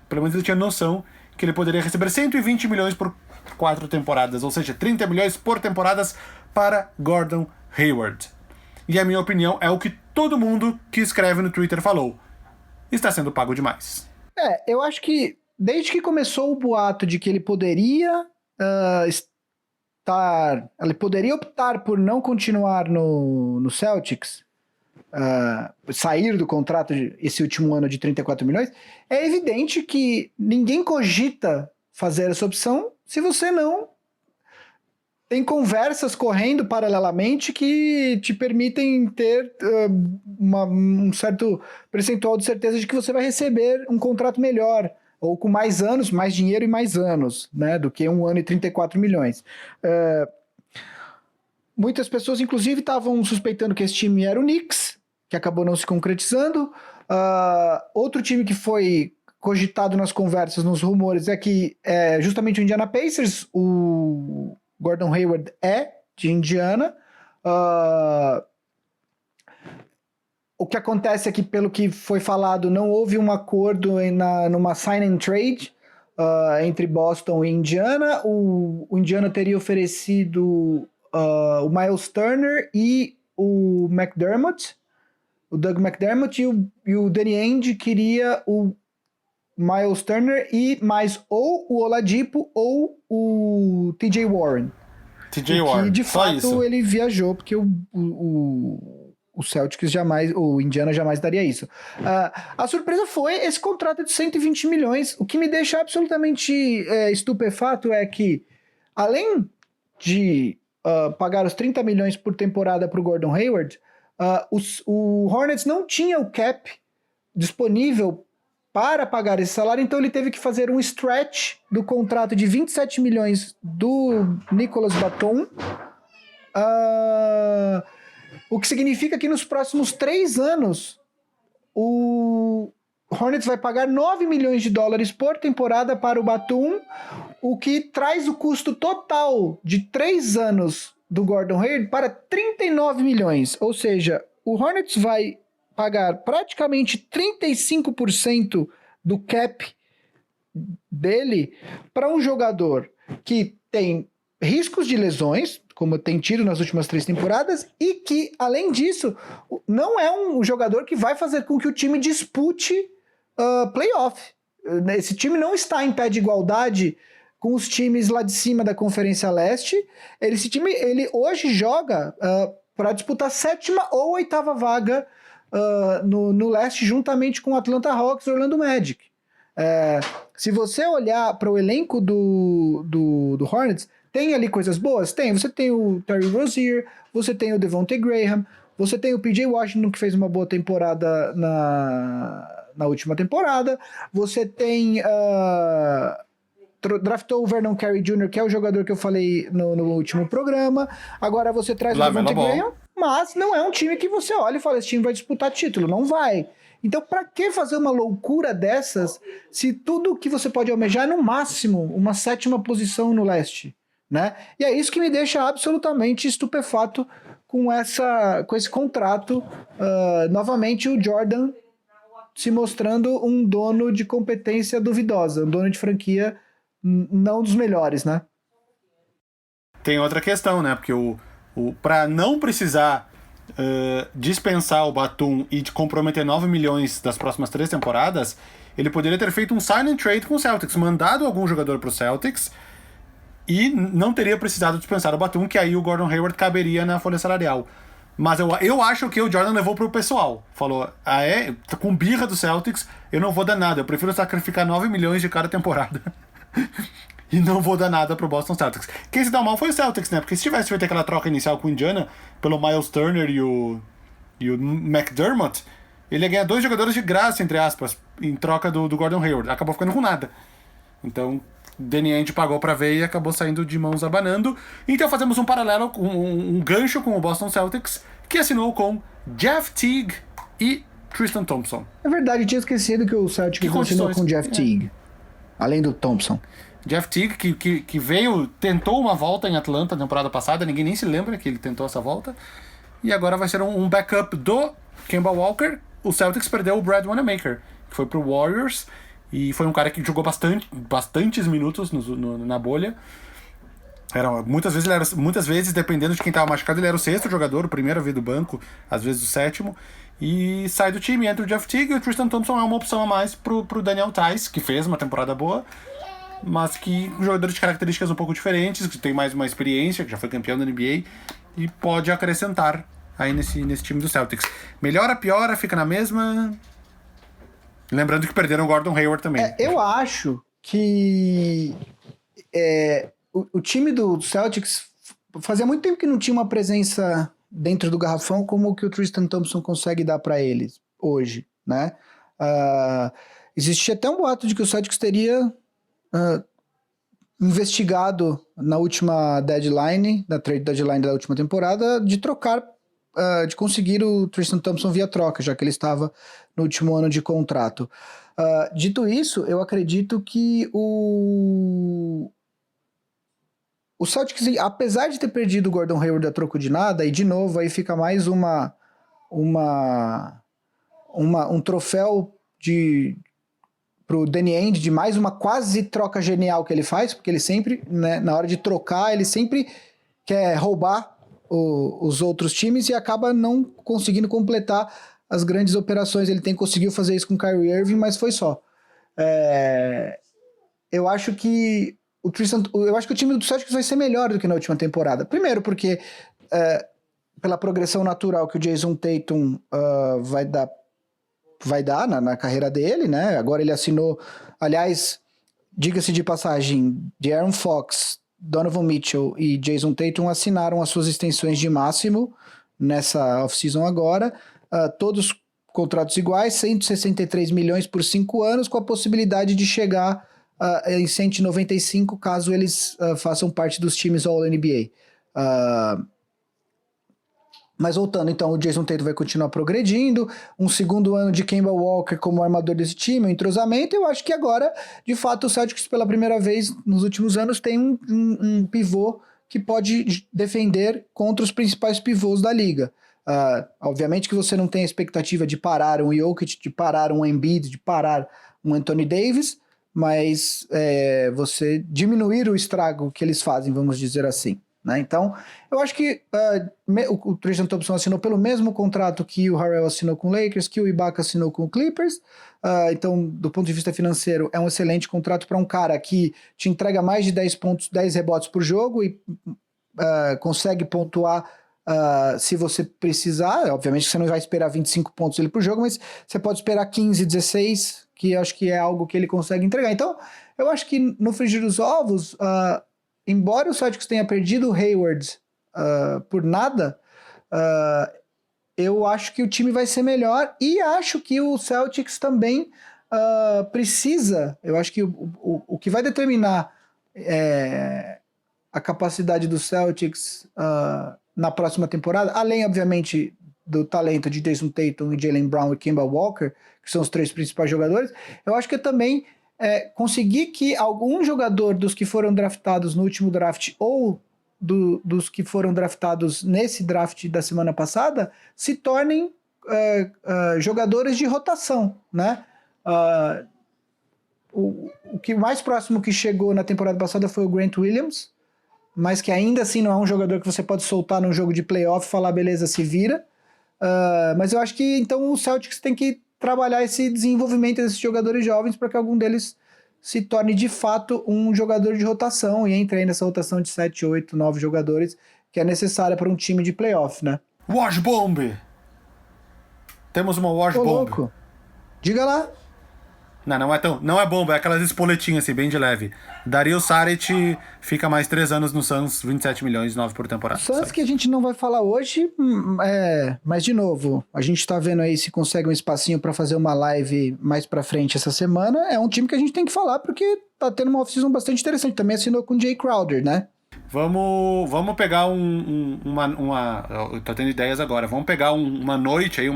Pelo menos ele tinha noção que ele poderia receber 120 milhões por 4 temporadas. Ou seja, 30 milhões por temporadas para Gordon Hayward. E a minha opinião é o que todo mundo que escreve no Twitter falou. Está sendo pago demais. Eu acho que desde que começou o boato de que ele poderia ele poderia optar por não continuar no Celtics, sair do contrato esse último ano de 34 milhões, é evidente que ninguém cogita fazer essa opção se você não tem conversas correndo paralelamente que te permitem ter um certo percentual de certeza de que você vai receber um contrato melhor, ou com mais anos, mais dinheiro e mais anos, né, do que 1 ano e 34 milhões. Muitas pessoas, inclusive, estavam suspeitando que esse time era o Knicks, que acabou não se concretizando. Outro time que foi cogitado nas conversas, nos rumores, é que justamente o Indiana Pacers, o Gordon Hayward é de Indiana. O que acontece é que, pelo que foi falado, não houve um acordo numa sign and trade entre Boston e Indiana. O Indiana teria oferecido o Miles Turner e o McDermott, o Doug McDermott, e o Danny Ainge queria o Miles Turner e mais ou o Oladipo ou o TJ Warren. Warren, que de fato ele viajou, porque o Celtics o Indiana jamais daria isso. A surpresa foi esse contrato de 120 milhões. O que me deixa absolutamente estupefato é que, além de pagar os 30 milhões por temporada para o Gordon Hayward, o Hornets não tinha o cap disponível para pagar esse salário, então ele teve que fazer um stretch do contrato de 27 milhões do Nicolas Batum, o que significa que nos próximos 3 anos o Hornets vai pagar 9 milhões de dólares por temporada para o Batum, o que traz o custo total de 3 anos do Gordon Hayward para 39 milhões. Ou seja, o Hornets vai pagar praticamente 35% do cap dele para um jogador que tem riscos de lesões, como tem tido nas últimas 3 temporadas, e que, além disso, não é um jogador que vai fazer com que o time dispute playoff. Esse time não está em pé de igualdade com os times lá de cima da Conferência Leste. Esse time, ele hoje joga para disputar 7ª ou 8ª vaga no Leste, juntamente com o Atlanta Hawks e Orlando Magic. Se você olhar para o elenco do Hornets, tem ali coisas boas? Tem. Você tem o Terry Rozier, você tem o Devontae Graham, você tem o PJ Washington, que fez uma boa temporada na última temporada, você tem... draftou o Vernon Carey Jr., que é o jogador que eu falei no último programa. Agora você traz o Devontae Graham, mas não é um time que você olha e fala, esse time vai disputar título. Não vai. Então, pra que fazer uma loucura dessas se tudo que você pode almejar é, no máximo, uma 7ª posição no leste, né? E é isso que me deixa absolutamente estupefato com esse contrato. Novamente, o Jordan se mostrando um dono de competência duvidosa, um dono de franquia não dos melhores, né? Tem outra questão, né? Porque para não precisar dispensar o Batum e de comprometer 9 milhões das próximas 3 temporadas, ele poderia ter feito um sign and trade com o Celtics, mandado algum jogador pro Celtics e não teria precisado dispensar o Batum, que aí o Gordon Hayward caberia na folha salarial. Mas eu acho que o Jordan levou pro pessoal. Falou, com birra do Celtics, eu não vou dar nada, eu prefiro sacrificar 9 milhões de cada temporada. E não vou dar nada pro Boston Celtics. Quem se dá mal foi o Celtics, né? Porque se tivesse feito aquela troca inicial com o Indiana, pelo Miles Turner e o McDermott, ele ia ganhar 2 jogadores de graça, entre aspas, em troca do Gordon Hayward. Acabou ficando com nada. Então, Danny Ainge pagou pra ver e acabou saindo de mãos abanando. Então fazemos um paralelo, um gancho com o Boston Celtics, que assinou com Jeff Teague e Tristan Thompson. É verdade, eu tinha esquecido que o Celtics assinou com Jeff Teague. Além do Thompson. Jeff Teague, que tentou uma volta em Atlanta na temporada passada, ninguém nem se lembra que ele tentou essa volta. E agora vai ser um backup do Kemba Walker. O Celtics perdeu o Brad Wanamaker, que foi pro Warriors. E foi um cara que jogou bastantes minutos na bolha. Muitas vezes, dependendo de quem estava machucado, ele era o 6º jogador, o primeiro a vir do banco, às vezes o 7º. E sai do time, entra o Jeff Teague, e o Tristan Thompson é uma opção a mais pro Daniel Theis, que fez uma temporada boa, mas que jogador de características um pouco diferentes, que tem mais uma experiência, que já foi campeão da NBA, e pode acrescentar aí nesse time do Celtics. Melhora, piora, fica na mesma... Lembrando que perderam o Gordon Hayward também. Eu acho que o time do Celtics fazia muito tempo que não tinha uma presença dentro do garrafão como o que o Tristan Thompson consegue dar para eles hoje, né? Existia até um boato de que o Celtics teria investigado na última deadline, na trade deadline da última temporada, de trocar, de conseguir o Tristan Thompson via troca, já que ele estava no último ano de contrato. Dito isso, eu acredito que o Celtics, apesar de ter perdido o Gordon Hayward a troco de nada, e de novo aí fica mais um troféu pro Danny Ainge, de mais uma quase troca genial que ele faz, porque ele sempre, né, na hora de trocar, ele sempre quer roubar os outros times e acaba não conseguindo completar as grandes operações. Ele conseguiu fazer isso com o Kyrie Irving, mas foi só. Eu acho que o time do Celtics vai ser melhor do que na última temporada. Primeiro porque pela progressão natural que o Jason Tatum vai dar na carreira dele, né? Agora ele assinou, aliás, diga-se de passagem, De'Aaron Fox, Donovan Mitchell e Jason Tatum assinaram as suas extensões de máximo nessa off-season agora, todos contratos iguais, 163 milhões por 5 anos, com a possibilidade de chegar em 195 caso eles façam parte dos times All-NBA. Mas voltando, então, o Jason Tatum vai continuar progredindo, um segundo ano de Kemba Walker como armador desse time, um entrosamento, eu acho que agora, de fato, o Celtics pela primeira vez nos últimos anos tem um pivô que pode defender contra os principais pivôs da liga. Obviamente que você não tem a expectativa de parar um Jokic, de parar um Embiid, de parar um Anthony Davis, mas você diminuir o estrago que eles fazem, vamos dizer assim. Né? Então, eu acho que o Tristan Thompson assinou pelo mesmo contrato que o Harrell assinou com o Lakers, que o Ibaka assinou com o Clippers. Então, do ponto de vista financeiro, é um excelente contrato para um cara que te entrega mais de 10 pontos, 10 rebotes por jogo e consegue pontuar se você precisar. Obviamente você não vai esperar 25 pontos dele por jogo, mas você pode esperar 15, 16, que eu acho que é algo que ele consegue entregar. Então, eu acho que no frigir dos ovos, embora o Celtics tenha perdido o Hayward por nada, eu acho que o time vai ser melhor e acho que o Celtics também precisa. Eu acho que o que vai determinar a capacidade do Celtics na próxima temporada, além, obviamente, do talento de Jason Tatum, Jaylen Brown e Kemba Walker, que são os 3 principais jogadores, eu acho que também conseguir que algum jogador dos que foram draftados no último draft ou dos que foram draftados nesse draft da semana passada se tornem jogadores de rotação, né? O que mais próximo que chegou na temporada passada foi o Grant Williams, mas que ainda assim não é um jogador que você pode soltar num jogo de playoff e falar, beleza, se vira. Mas eu acho que então o Celtics tem que trabalhar esse desenvolvimento desses jogadores jovens para que algum deles se torne de fato um jogador de rotação e entre aí nessa rotação de 7, 8, 9 jogadores que é necessária para um time de playoff, né? Wash Bomb! Temos uma Wash Bomb. Louco. Diga lá. Não é bomba, é aquelas espoletinhas assim, bem de leve. Dario Saric fica mais 3 anos no Suns, 27 milhões, 9 por temporada. Suns que a gente não vai falar hoje, mas de novo, a gente tá vendo aí se consegue um espacinho para fazer uma live mais pra frente essa semana. É um time que a gente tem que falar porque tá tendo uma off-season bastante interessante. Também assinou com o Jay Crowder, né? Vamos pegar eu tô tendo ideias agora. Vamos pegar uma noite aí,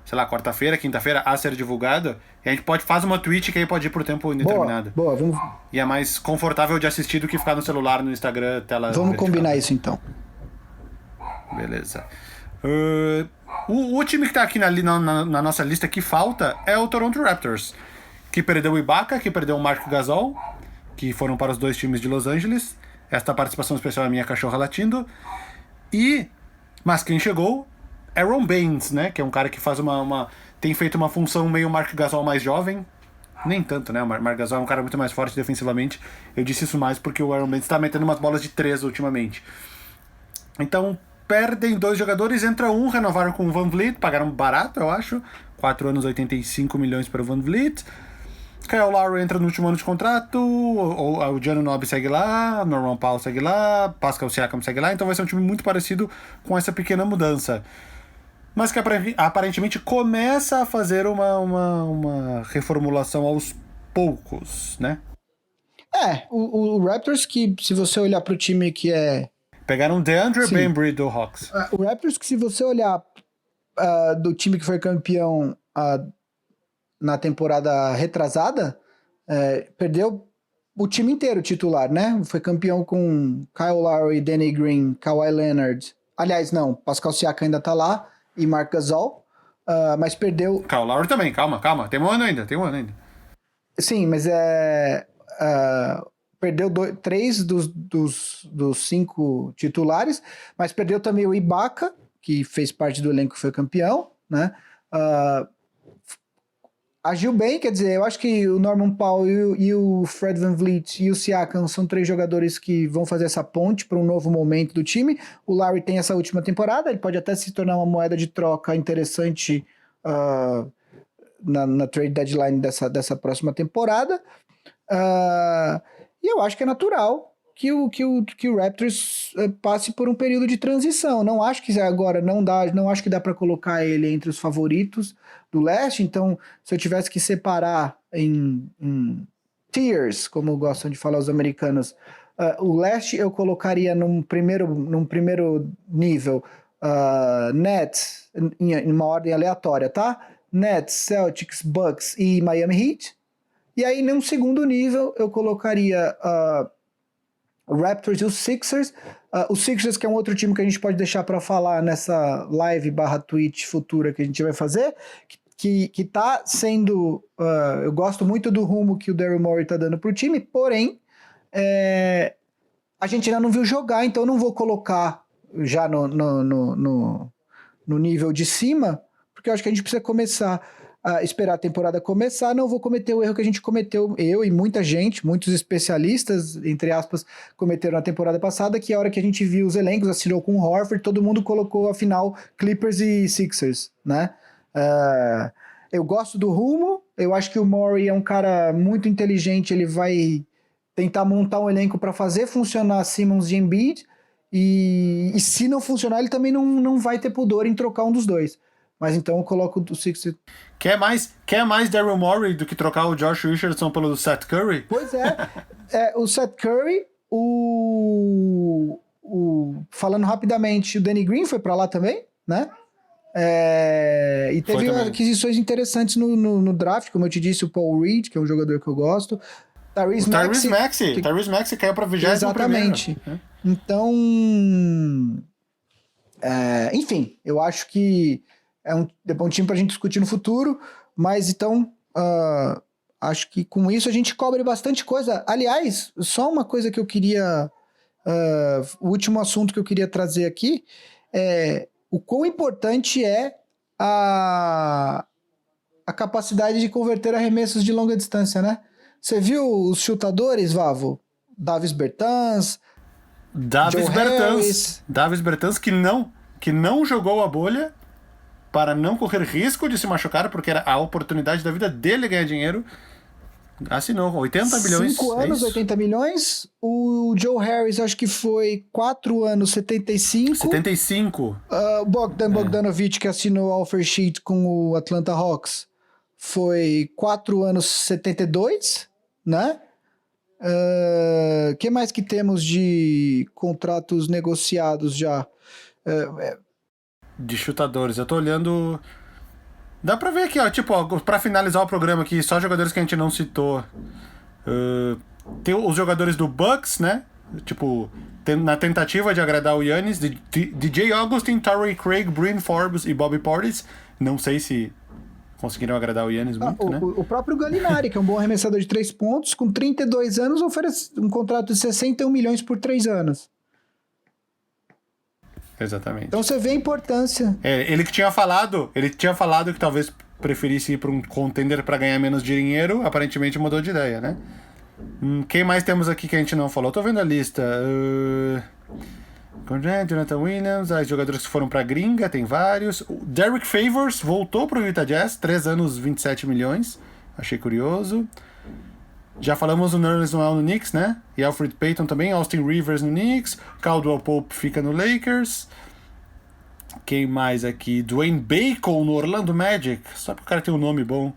sei lá, quarta-feira, quinta-feira, a ser divulgado, e a gente fazer uma tweet que aí pode ir por tempo indeterminado. Boa, vamos... E é mais confortável de assistir do que ficar no celular, no Instagram, tela... Vamos combinar isso então. Beleza. O time que tá aqui na nossa lista que falta é o Toronto Raptors, que perdeu o Ibaka, que perdeu o Marc Gasol, que foram para os 2 times de Los Angeles. Esta participação especial é minha cachorra latindo. Mas quem chegou... Aaron Baines, né? Que é um cara que faz tem feito uma função meio Marc Gasol mais jovem. Nem tanto, né? O Marc Gasol é um cara muito mais forte defensivamente. Eu disse isso mais porque o Aaron Baines tá metendo umas bolas de 3 ultimamente. Então, perdem 2 jogadores, entra um, renovaram com o Van Vliet, pagaram barato, eu acho. 4 anos, 85 milhões para o Van Vliet. Kyle Lowry entra no último ano de contrato, o Giannis Nobi segue lá, Norman Powell segue lá, Pascal Siakam segue lá. Então vai ser um time muito parecido com essa pequena mudança. Mas que aparentemente começa a fazer uma reformulação aos poucos, né? O Raptors, que se você olhar pro time que é... Pegaram DeAndre Bembry do Hawks. O Raptors, que se você olhar do time que foi campeão na temporada retrasada, perdeu o time inteiro titular, né? Foi campeão com Kyle Lowry, Danny Green, Kawhi Leonard. Aliás, não, Pascal Siakam ainda tá lá. E Marc Gasol, mas perdeu... Kyle Lowry também, calma, tem um ano ainda. Sim, mas perdeu 3 dos 5 titulares, mas perdeu também o Ibaka, que fez parte do elenco que foi campeão, né? Agiu bem, quer dizer, eu acho que o Norman Powell e o Fred VanVleet e o Siakam são 3 jogadores que vão fazer essa ponte para um novo momento do time. O Lowry tem essa última temporada, ele pode até se tornar uma moeda de troca interessante na trade deadline dessa próxima temporada. E eu acho que é natural que o Raptors passe por um período de transição. Não acho que agora não acho que dá para colocar ele entre os favoritos do leste. Então, se eu tivesse que separar em tiers, como gostam de falar os americanos, o leste eu colocaria num primeiro nível Nets, em uma ordem aleatória, tá? Nets, Celtics, Bucks e Miami Heat. E aí, num segundo nível, eu colocaria Raptors e os Sixers. Os Sixers, que é um outro time que a gente pode deixar para falar nessa live/Twitch futura que a gente vai fazer, que tá sendo... eu gosto muito do rumo que o Daryl Morey tá dando pro time, porém, a gente ainda não viu jogar, então eu não vou colocar já no nível de cima, porque eu acho que a gente precisa começar a esperar a temporada começar. Não vou cometer o erro que a gente cometeu, eu e muita gente, muitos especialistas, entre aspas, cometeram na temporada passada, que a hora que a gente viu os elencos, assinou com o Horford, todo mundo colocou a final Clippers e Sixers, né? Eu gosto do rumo, eu acho que o Morey é um cara muito inteligente, ele vai tentar montar um elenco para fazer funcionar Simmons e Embiid, e se não funcionar, ele também não vai ter pudor em trocar um dos dois. Mas então eu coloco o Sixers. Quer mais Daryl Morey do que trocar o Josh Richardson pelo Seth Curry? Pois o Seth Curry, falando rapidamente, o Danny Green foi para lá também, né? E teve aquisições interessantes no draft, como eu te disse, o Paul Reed, que é um jogador que eu gosto. Tyrese Maxey caiu para 20º. Exatamente. Então, enfim, eu acho que é um time pra gente discutir no futuro, mas então acho que com isso a gente cobre bastante coisa. Aliás, só uma coisa que eu queria... o último assunto que eu queria trazer aqui é o quão importante é a capacidade de converter arremessos de longa distância, né? Você viu os chutadores, Vavo? Davis Bertans que não jogou a bolha para não correr risco de se machucar, porque era a oportunidade da vida dele ganhar dinheiro. Assinou 80 milhões. 5 anos, 80 milhões. O Joe Harris, acho que foi 4 anos, 75. 75. O Bogdanovic, que assinou o offer sheet com o Atlanta Hawks, foi 4 anos, 72, né? Que mais que temos de contratos negociados já? De chutadores. Eu tô olhando... Dá pra ver aqui, ó. Tipo, pra finalizar o programa aqui, só jogadores que a gente não citou. Tem os jogadores do Bucks, né? Tipo, na tentativa de agradar o Giannis, DJ Augustin, Torrey Craig, Bryn Forbes e Bobby Portis. Não sei se conseguiram agradar o Giannis muito, né? O próprio Gallinari, que é um bom arremessador de 3 pontos, com 32 anos, oferece um contrato de 61 milhões por 3 anos. Exatamente. Então você vê a importância. Ele tinha falado que talvez preferisse ir para um contender para ganhar menos dinheiro, aparentemente mudou de ideia, né? Quem mais temos aqui que a gente não falou? Tô vendo a lista. Jonathan Williams, os jogadores que foram pra gringa, tem vários. O Derek Favors voltou pro Utah Jazz, 3 anos, 27 milhões. Achei curioso. Já falamos do Nerlens Noel no Knicks, né? E Alfred Payton também, Austin Rivers no Knicks, Caldwell Pope fica no Lakers. Quem mais aqui? Dwayne Bacon no Orlando Magic, só porque o cara tem um nome bom.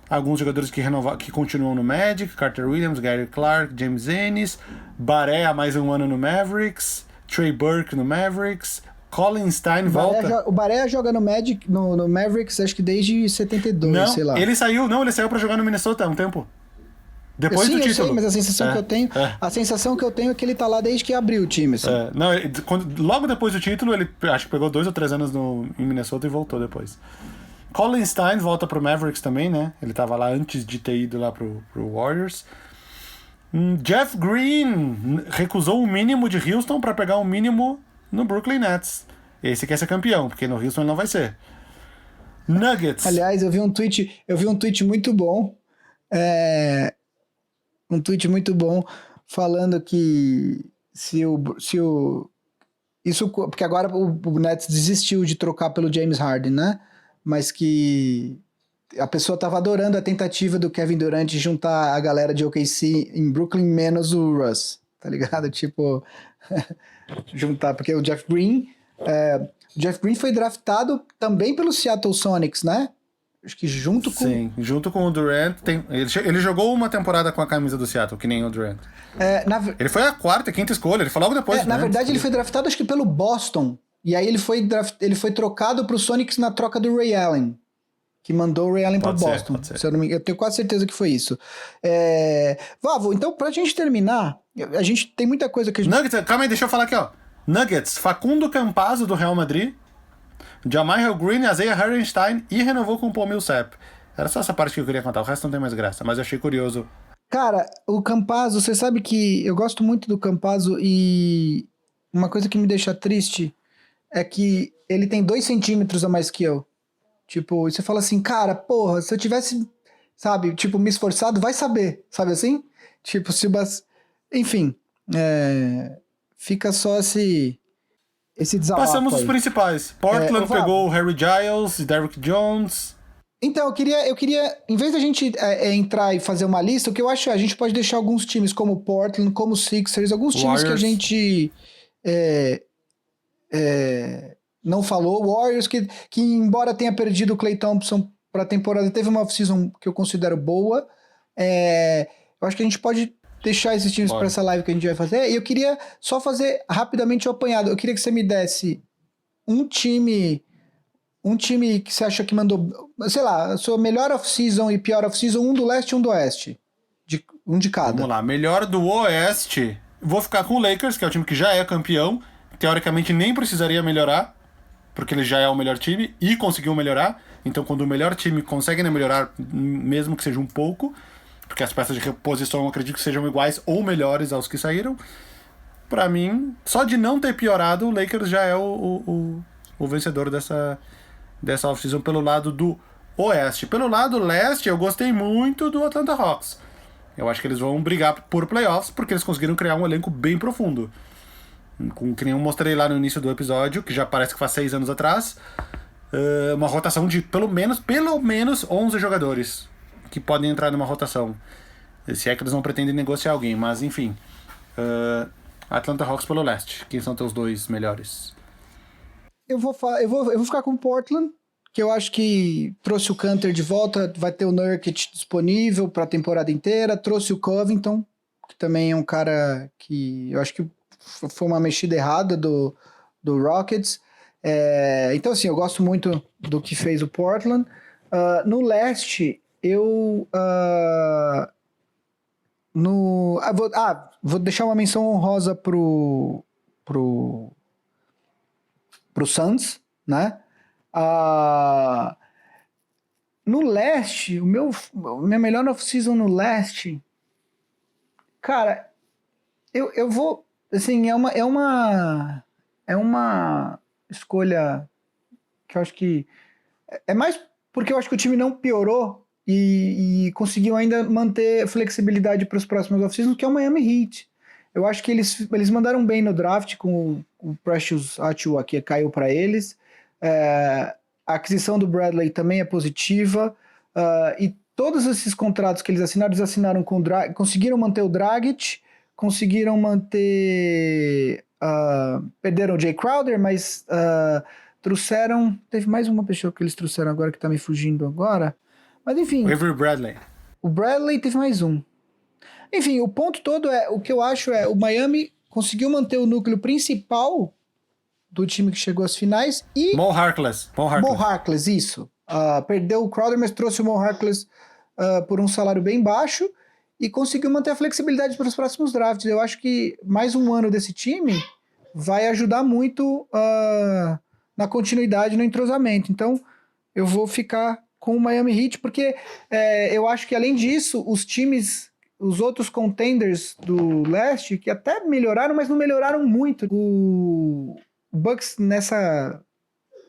Alguns jogadores que continuam no Magic, Carter Williams, Gary Clark, James Ennis, Barea mais um ano no Mavericks, Trey Burke no Mavericks, Colin Stein volta. O Barea joga no Magic, no Mavericks, acho que desde 72, sei lá. Ele saiu pra jogar no Minnesota há um tempo. Depois do título. Eu sei, mas a sensação que eu tenho é que ele tá lá desde que abriu o time. Assim. Logo depois do título, ele acho que pegou 2 ou 3 anos em Minnesota e voltou depois. Colin Stein volta pro Mavericks também, né? Ele tava lá antes de ter ido lá pro Warriors. Jeff Green recusou o mínimo de Houston para pegar o mínimo no Brooklyn Nets. Esse quer ser campeão, porque no Houston ele não vai ser. Nuggets. Aliás, eu vi um tweet muito bom. Um tweet muito bom falando que porque agora o Nets desistiu de trocar pelo James Harden, né? Mas que a pessoa tava adorando a tentativa do Kevin Durant de juntar a galera de OKC em Brooklyn menos o Russ, tá ligado? Tipo, juntar, porque o Jeff Green foi draftado também pelo Seattle Sonics, né? Acho que junto com o Durant. Ele jogou uma temporada com a camisa do Seattle, que nem o Durant. Ele foi a 4ª, 5ª escolha, ele foi logo depois. Na verdade, ele foi draftado acho que pelo Boston. E aí ele foi trocado pro Sonics na troca do Ray Allen, que mandou o Ray Allen para Boston. Pode ser. Se eu, não me engano, eu tenho quase certeza que foi isso. Vavo, então pra gente terminar, a gente tem muita coisa que a gente... Nuggets, calma aí, deixa eu falar aqui, ó. Nuggets, Facundo Campazzo do Real Madrid, Jamal Green, Isaiah Hartenstein e renovou com o Paul Millsap. Era só essa parte que eu queria contar, o resto não tem mais graça, mas eu achei curioso. Cara, o Campazzo, você sabe que eu gosto muito do Campazzo e uma coisa que me deixa triste é que ele tem 2 centímetros a mais que eu. Tipo, você fala assim, cara, porra, se eu tivesse, sabe, tipo, me esforçado, vai saber, sabe assim? Tipo, enfim, fica só esse desabafo. Passamos os aí. principais. Portland pegou o Harry Giles, Derrick Jones. Então, eu queria, em vez da gente entrar e fazer uma lista, o que eu acho a gente pode deixar alguns times como Portland, como Sixers, alguns times que a gente não falou. Warriors, que embora tenha perdido o Klay Thompson para a temporada, teve uma off-season que eu considero boa. Eu acho que a gente pode deixar esses times para essa live que a gente vai fazer. E eu queria só fazer rapidamente o apanhado. Eu queria que você me desse um time que você acha que mandou, sei lá, a sua melhor off-season e pior off-season, um do leste e um do oeste. Um de cada. Vamos lá, melhor do oeste. Vou ficar com o Lakers, que é o time que já é campeão. Teoricamente nem precisaria melhorar, porque ele já é o melhor time e conseguiu melhorar. Então quando o melhor time consegue melhorar, mesmo que seja um pouco, porque as peças de reposição eu acredito que sejam iguais ou melhores aos que saíram, pra mim, só de não ter piorado, o Lakers já é o vencedor dessa off-season pelo lado do oeste. Pelo lado leste, eu gostei muito do Atlanta Hawks. Eu acho que eles vão brigar por playoffs, porque eles conseguiram criar um elenco bem profundo. Que nem eu mostrei lá no início do episódio, que já parece que faz 6 anos atrás, uma rotação de pelo menos 11 jogadores que podem entrar numa rotação. Se é que eles não pretendem negociar alguém, mas enfim. Atlanta Hawks pelo leste. Quem são teus 2 melhores? Eu vou ficar com o Portland, que eu acho que trouxe o Cantor de volta, vai ter o Nurkic disponível para a temporada inteira, trouxe o Covington, que também é um cara que eu acho que foi uma mexida errada do Rockets. Então, assim, eu gosto muito do que fez o Portland. No leste, eu... vou deixar uma menção honrosa pro Suns, né? No leste, minha melhor off-season no leste, cara, eu vou, assim, é uma escolha que eu acho que é mais porque eu acho que o time não piorou e conseguiu ainda manter flexibilidade para os próximos off-seasons, que é o Miami Heat. Eu acho que eles mandaram bem no draft com o Precious Achiuwa, que caiu para eles. A aquisição do Bradley também é positiva. E todos esses contratos que eles assinaram com o Dragic, conseguiram manter o Dragic, conseguiram manter... perderam o Jay Crowder, mas trouxeram... Teve mais uma pessoa que eles trouxeram agora que tá me fugindo agora. Mas enfim... Avery Bradley. O Bradley teve mais um. Enfim, o ponto todo o que eu acho o Miami conseguiu manter o núcleo principal do time que chegou às finais e... Mo Harkless, isso. Perdeu o Crowder, mas trouxe o Mo Harkless por um salário bem baixo e conseguiu manter a flexibilidade para os próximos drafts. Eu acho que mais um ano desse time vai ajudar muito na continuidade, no entrosamento. Então, eu vou ficar com o Miami Heat, porque eu acho que, além disso, os outros contenders do leste, que até melhoraram, mas não melhoraram muito. O Bucks, nessa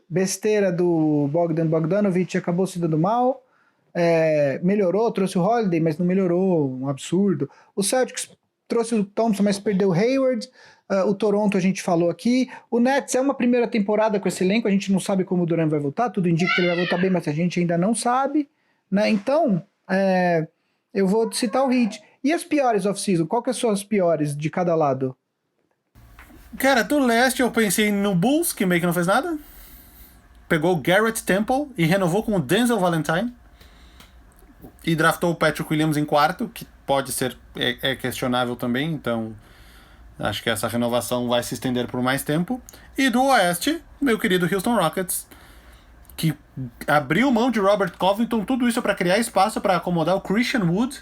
besteira do Bogdan Bogdanovic, acabou se dando mal. Melhorou, trouxe o Holiday, mas não melhorou, um absurdo. O Celtics trouxe o Thompson, mas perdeu o Hayward. O Toronto a gente falou aqui. O Nets é uma primeira temporada com esse elenco, a gente não sabe como o Durant vai voltar, tudo indica que ele vai voltar bem, mas a gente ainda não sabe, né? Então, eu vou citar o Heat. E as piores off-season? Qual que são as piores de cada lado? Cara, do leste eu pensei no Bulls, que meio que não fez nada. Pegou o Garrett Temple e renovou com o Denzel Valentine. E draftou o Patrick Williams em quarto, que pode ser questionável também, então Acho que essa renovação vai se estender por mais tempo. E do Oeste, meu querido Houston Rockets, que abriu mão de Robert Covington, tudo isso para criar espaço para acomodar o Christian Wood,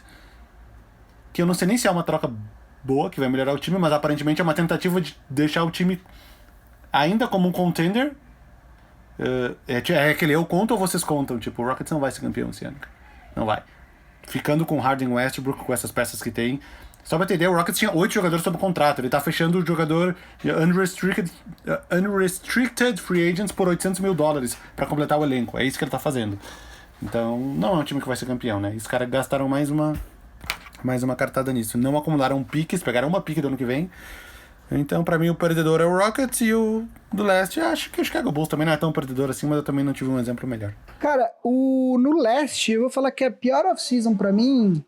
que eu não sei nem se é uma troca boa, que vai melhorar o time, mas aparentemente é uma tentativa de deixar o time ainda como um contender. É aquele eu conto ou vocês contam? Tipo, o Rockets não vai ser campeão esse ano. Não vai. Ficando com Harden, Westbrook, com essas peças que tem. Só pra ter ideia, o Rockets tinha 8 jogadores sob contrato. Ele tá fechando o jogador unrestricted free agents por $800 mil pra completar o elenco. É isso que ele tá fazendo. Então, não é um time que vai ser campeão, né? Os caras gastaram mais uma cartada nisso. Não acumularam piques, pegaram uma pique do ano que vem. Então, pra mim, o perdedor é o Rockets e o do Leste, acho que o Chicago Bulls também não é tão perdedor assim, mas eu também não tive um exemplo melhor. Cara, no Leste, eu vou falar que a pior off-season pra mim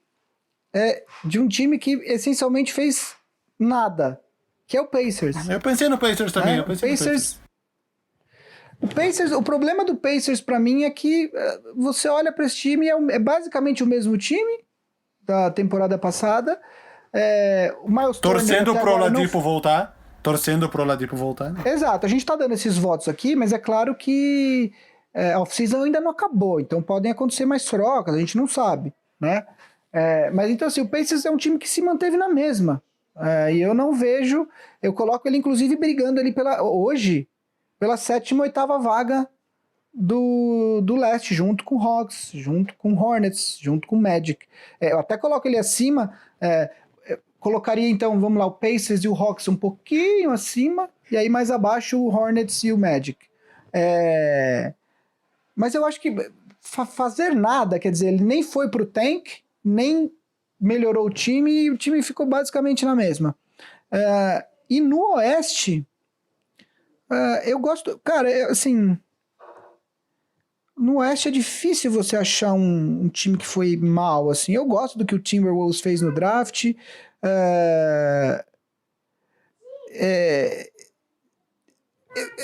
é de um time que essencialmente fez nada, que é o Pacers. Eu pensei no Pacers também. O problema do Pacers pra mim é que você olha pra esse time e é basicamente o mesmo time da temporada passada. O Miles Torcendo Turner pro Oladipo voltar. Torcendo pro Oladipo voltar. Né? Exato, a gente tá dando esses votos aqui, mas é claro que a off-season ainda não acabou, então podem acontecer mais trocas, a gente não sabe, né? Mas então assim, o Pacers é um time que se manteve na mesma. E eu não vejo, eu coloco ele inclusive brigando ali hoje pela 7ª, 8ª vaga do Leste, junto com Hawks, junto com Hornets, junto com Magic. Eu até coloco ele acima, colocaria então, vamos lá, o Pacers e o Hawks um pouquinho acima, e aí mais abaixo o Hornets e o Magic. Mas eu acho que fazer nada, quer dizer, ele nem foi pro tank, nem melhorou o time, e o time ficou basicamente na mesma. E no Oeste, eu gosto, cara, assim, no Oeste é difícil você achar um time que foi mal, assim. Eu gosto do que o Timberwolves fez no draft.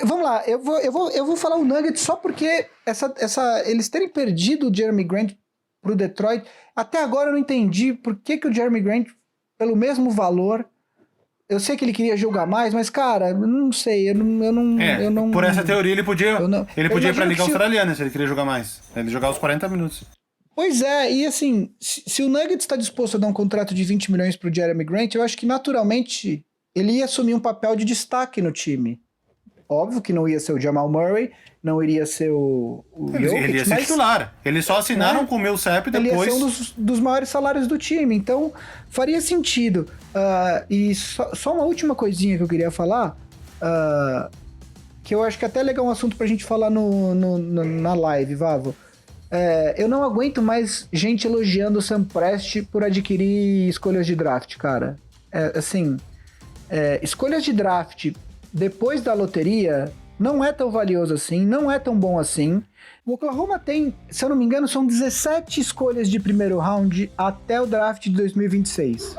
Vamos lá, eu vou falar o Nuggets só porque eles terem perdido o Jeremy Grant pro Detroit, até agora eu não entendi por que o Jeremy Grant, pelo mesmo valor, eu sei que ele queria jogar mais, mas cara, eu não sei, eu não... Por essa teoria ele podia ir pra Liga se Australiana se ele queria jogar mais. Ele jogar os 40 minutos. Pois é, e assim, se o Nuggets está disposto a dar um contrato de 20 milhões pro Jeremy Grant, eu acho que naturalmente ele ia assumir um papel de destaque no time. Óbvio que não ia ser o Jamal Murray, não iria ser o Jokic, ele ia ser titular. Eles só assinaram com o Millsap depois. Ele ia ser um dos maiores salários do time, então faria sentido. E só uma última coisinha que eu queria falar, que eu acho que até é legal um assunto pra gente falar na live, Vavo. Eu não aguento mais gente elogiando o Sam Presti por adquirir escolhas de draft, cara. Escolhas de draft depois da loteria não é tão valioso assim, não é tão bom assim. O Oklahoma tem, se eu não me engano, são 17 escolhas de primeiro round até o draft de 2026.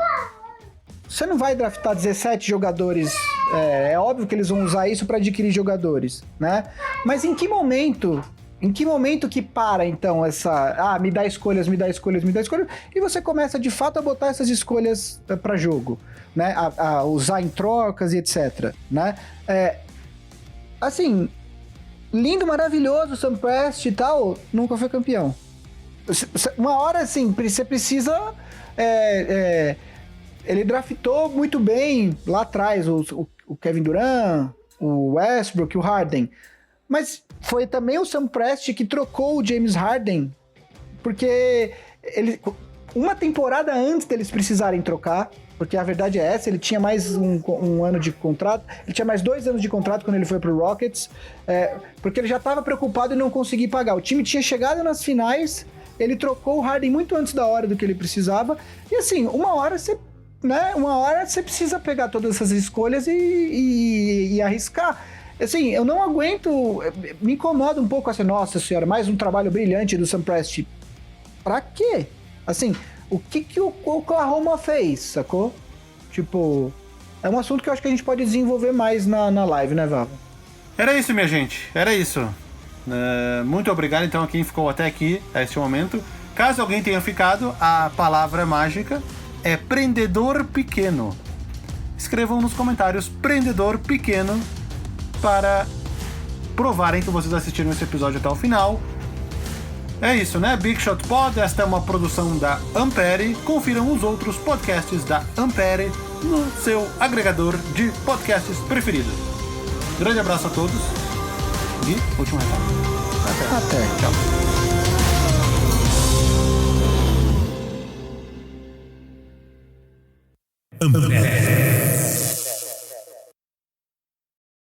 Você não vai draftar 17 jogadores, é óbvio que eles vão usar isso para adquirir jogadores, né? Mas em que momento que para, então, me dá escolhas, e você começa, de fato, a botar essas escolhas para jogo, né? A usar em trocas e etc, né? Assim, lindo, maravilhoso, Sam Presti e tal, nunca foi campeão. Uma hora, assim, você precisa... ele draftou muito bem lá atrás o Kevin Durant, o Westbrook, o Harden, mas foi também o Sam Presti que trocou o James Harden, porque uma temporada antes deles precisarem trocar, porque a verdade é essa, ele tinha mais um ano de contrato, ele tinha mais 2 anos de contrato quando ele foi pro Rockets, porque ele já estava preocupado em não conseguir pagar. O time tinha chegado nas finais, ele trocou o Harden muito antes da hora do que ele precisava, e assim, uma hora você precisa pegar todas essas escolhas e arriscar. Assim, eu não aguento, me incomoda um pouco assim, nossa senhora, mais um trabalho brilhante do Sam Presti. Pra quê? Assim, o que o Oklahoma fez, sacou? Tipo, é um assunto que eu acho que a gente pode desenvolver mais na live, né, Vava? Era isso, minha gente, era isso. Muito obrigado, então, a quem ficou até aqui, a este momento. Caso alguém tenha ficado, a palavra mágica é prendedor pequeno. escrevam nos comentários Prendedor Pequeno para provarem que vocês assistiram esse episódio até o final. É isso, né? Big Shot Pod, esta é uma produção da Ampere. Confiram os outros podcasts da Ampere no seu agregador de podcasts preferido. Grande abraço a todos e último recado. Até. Tchau.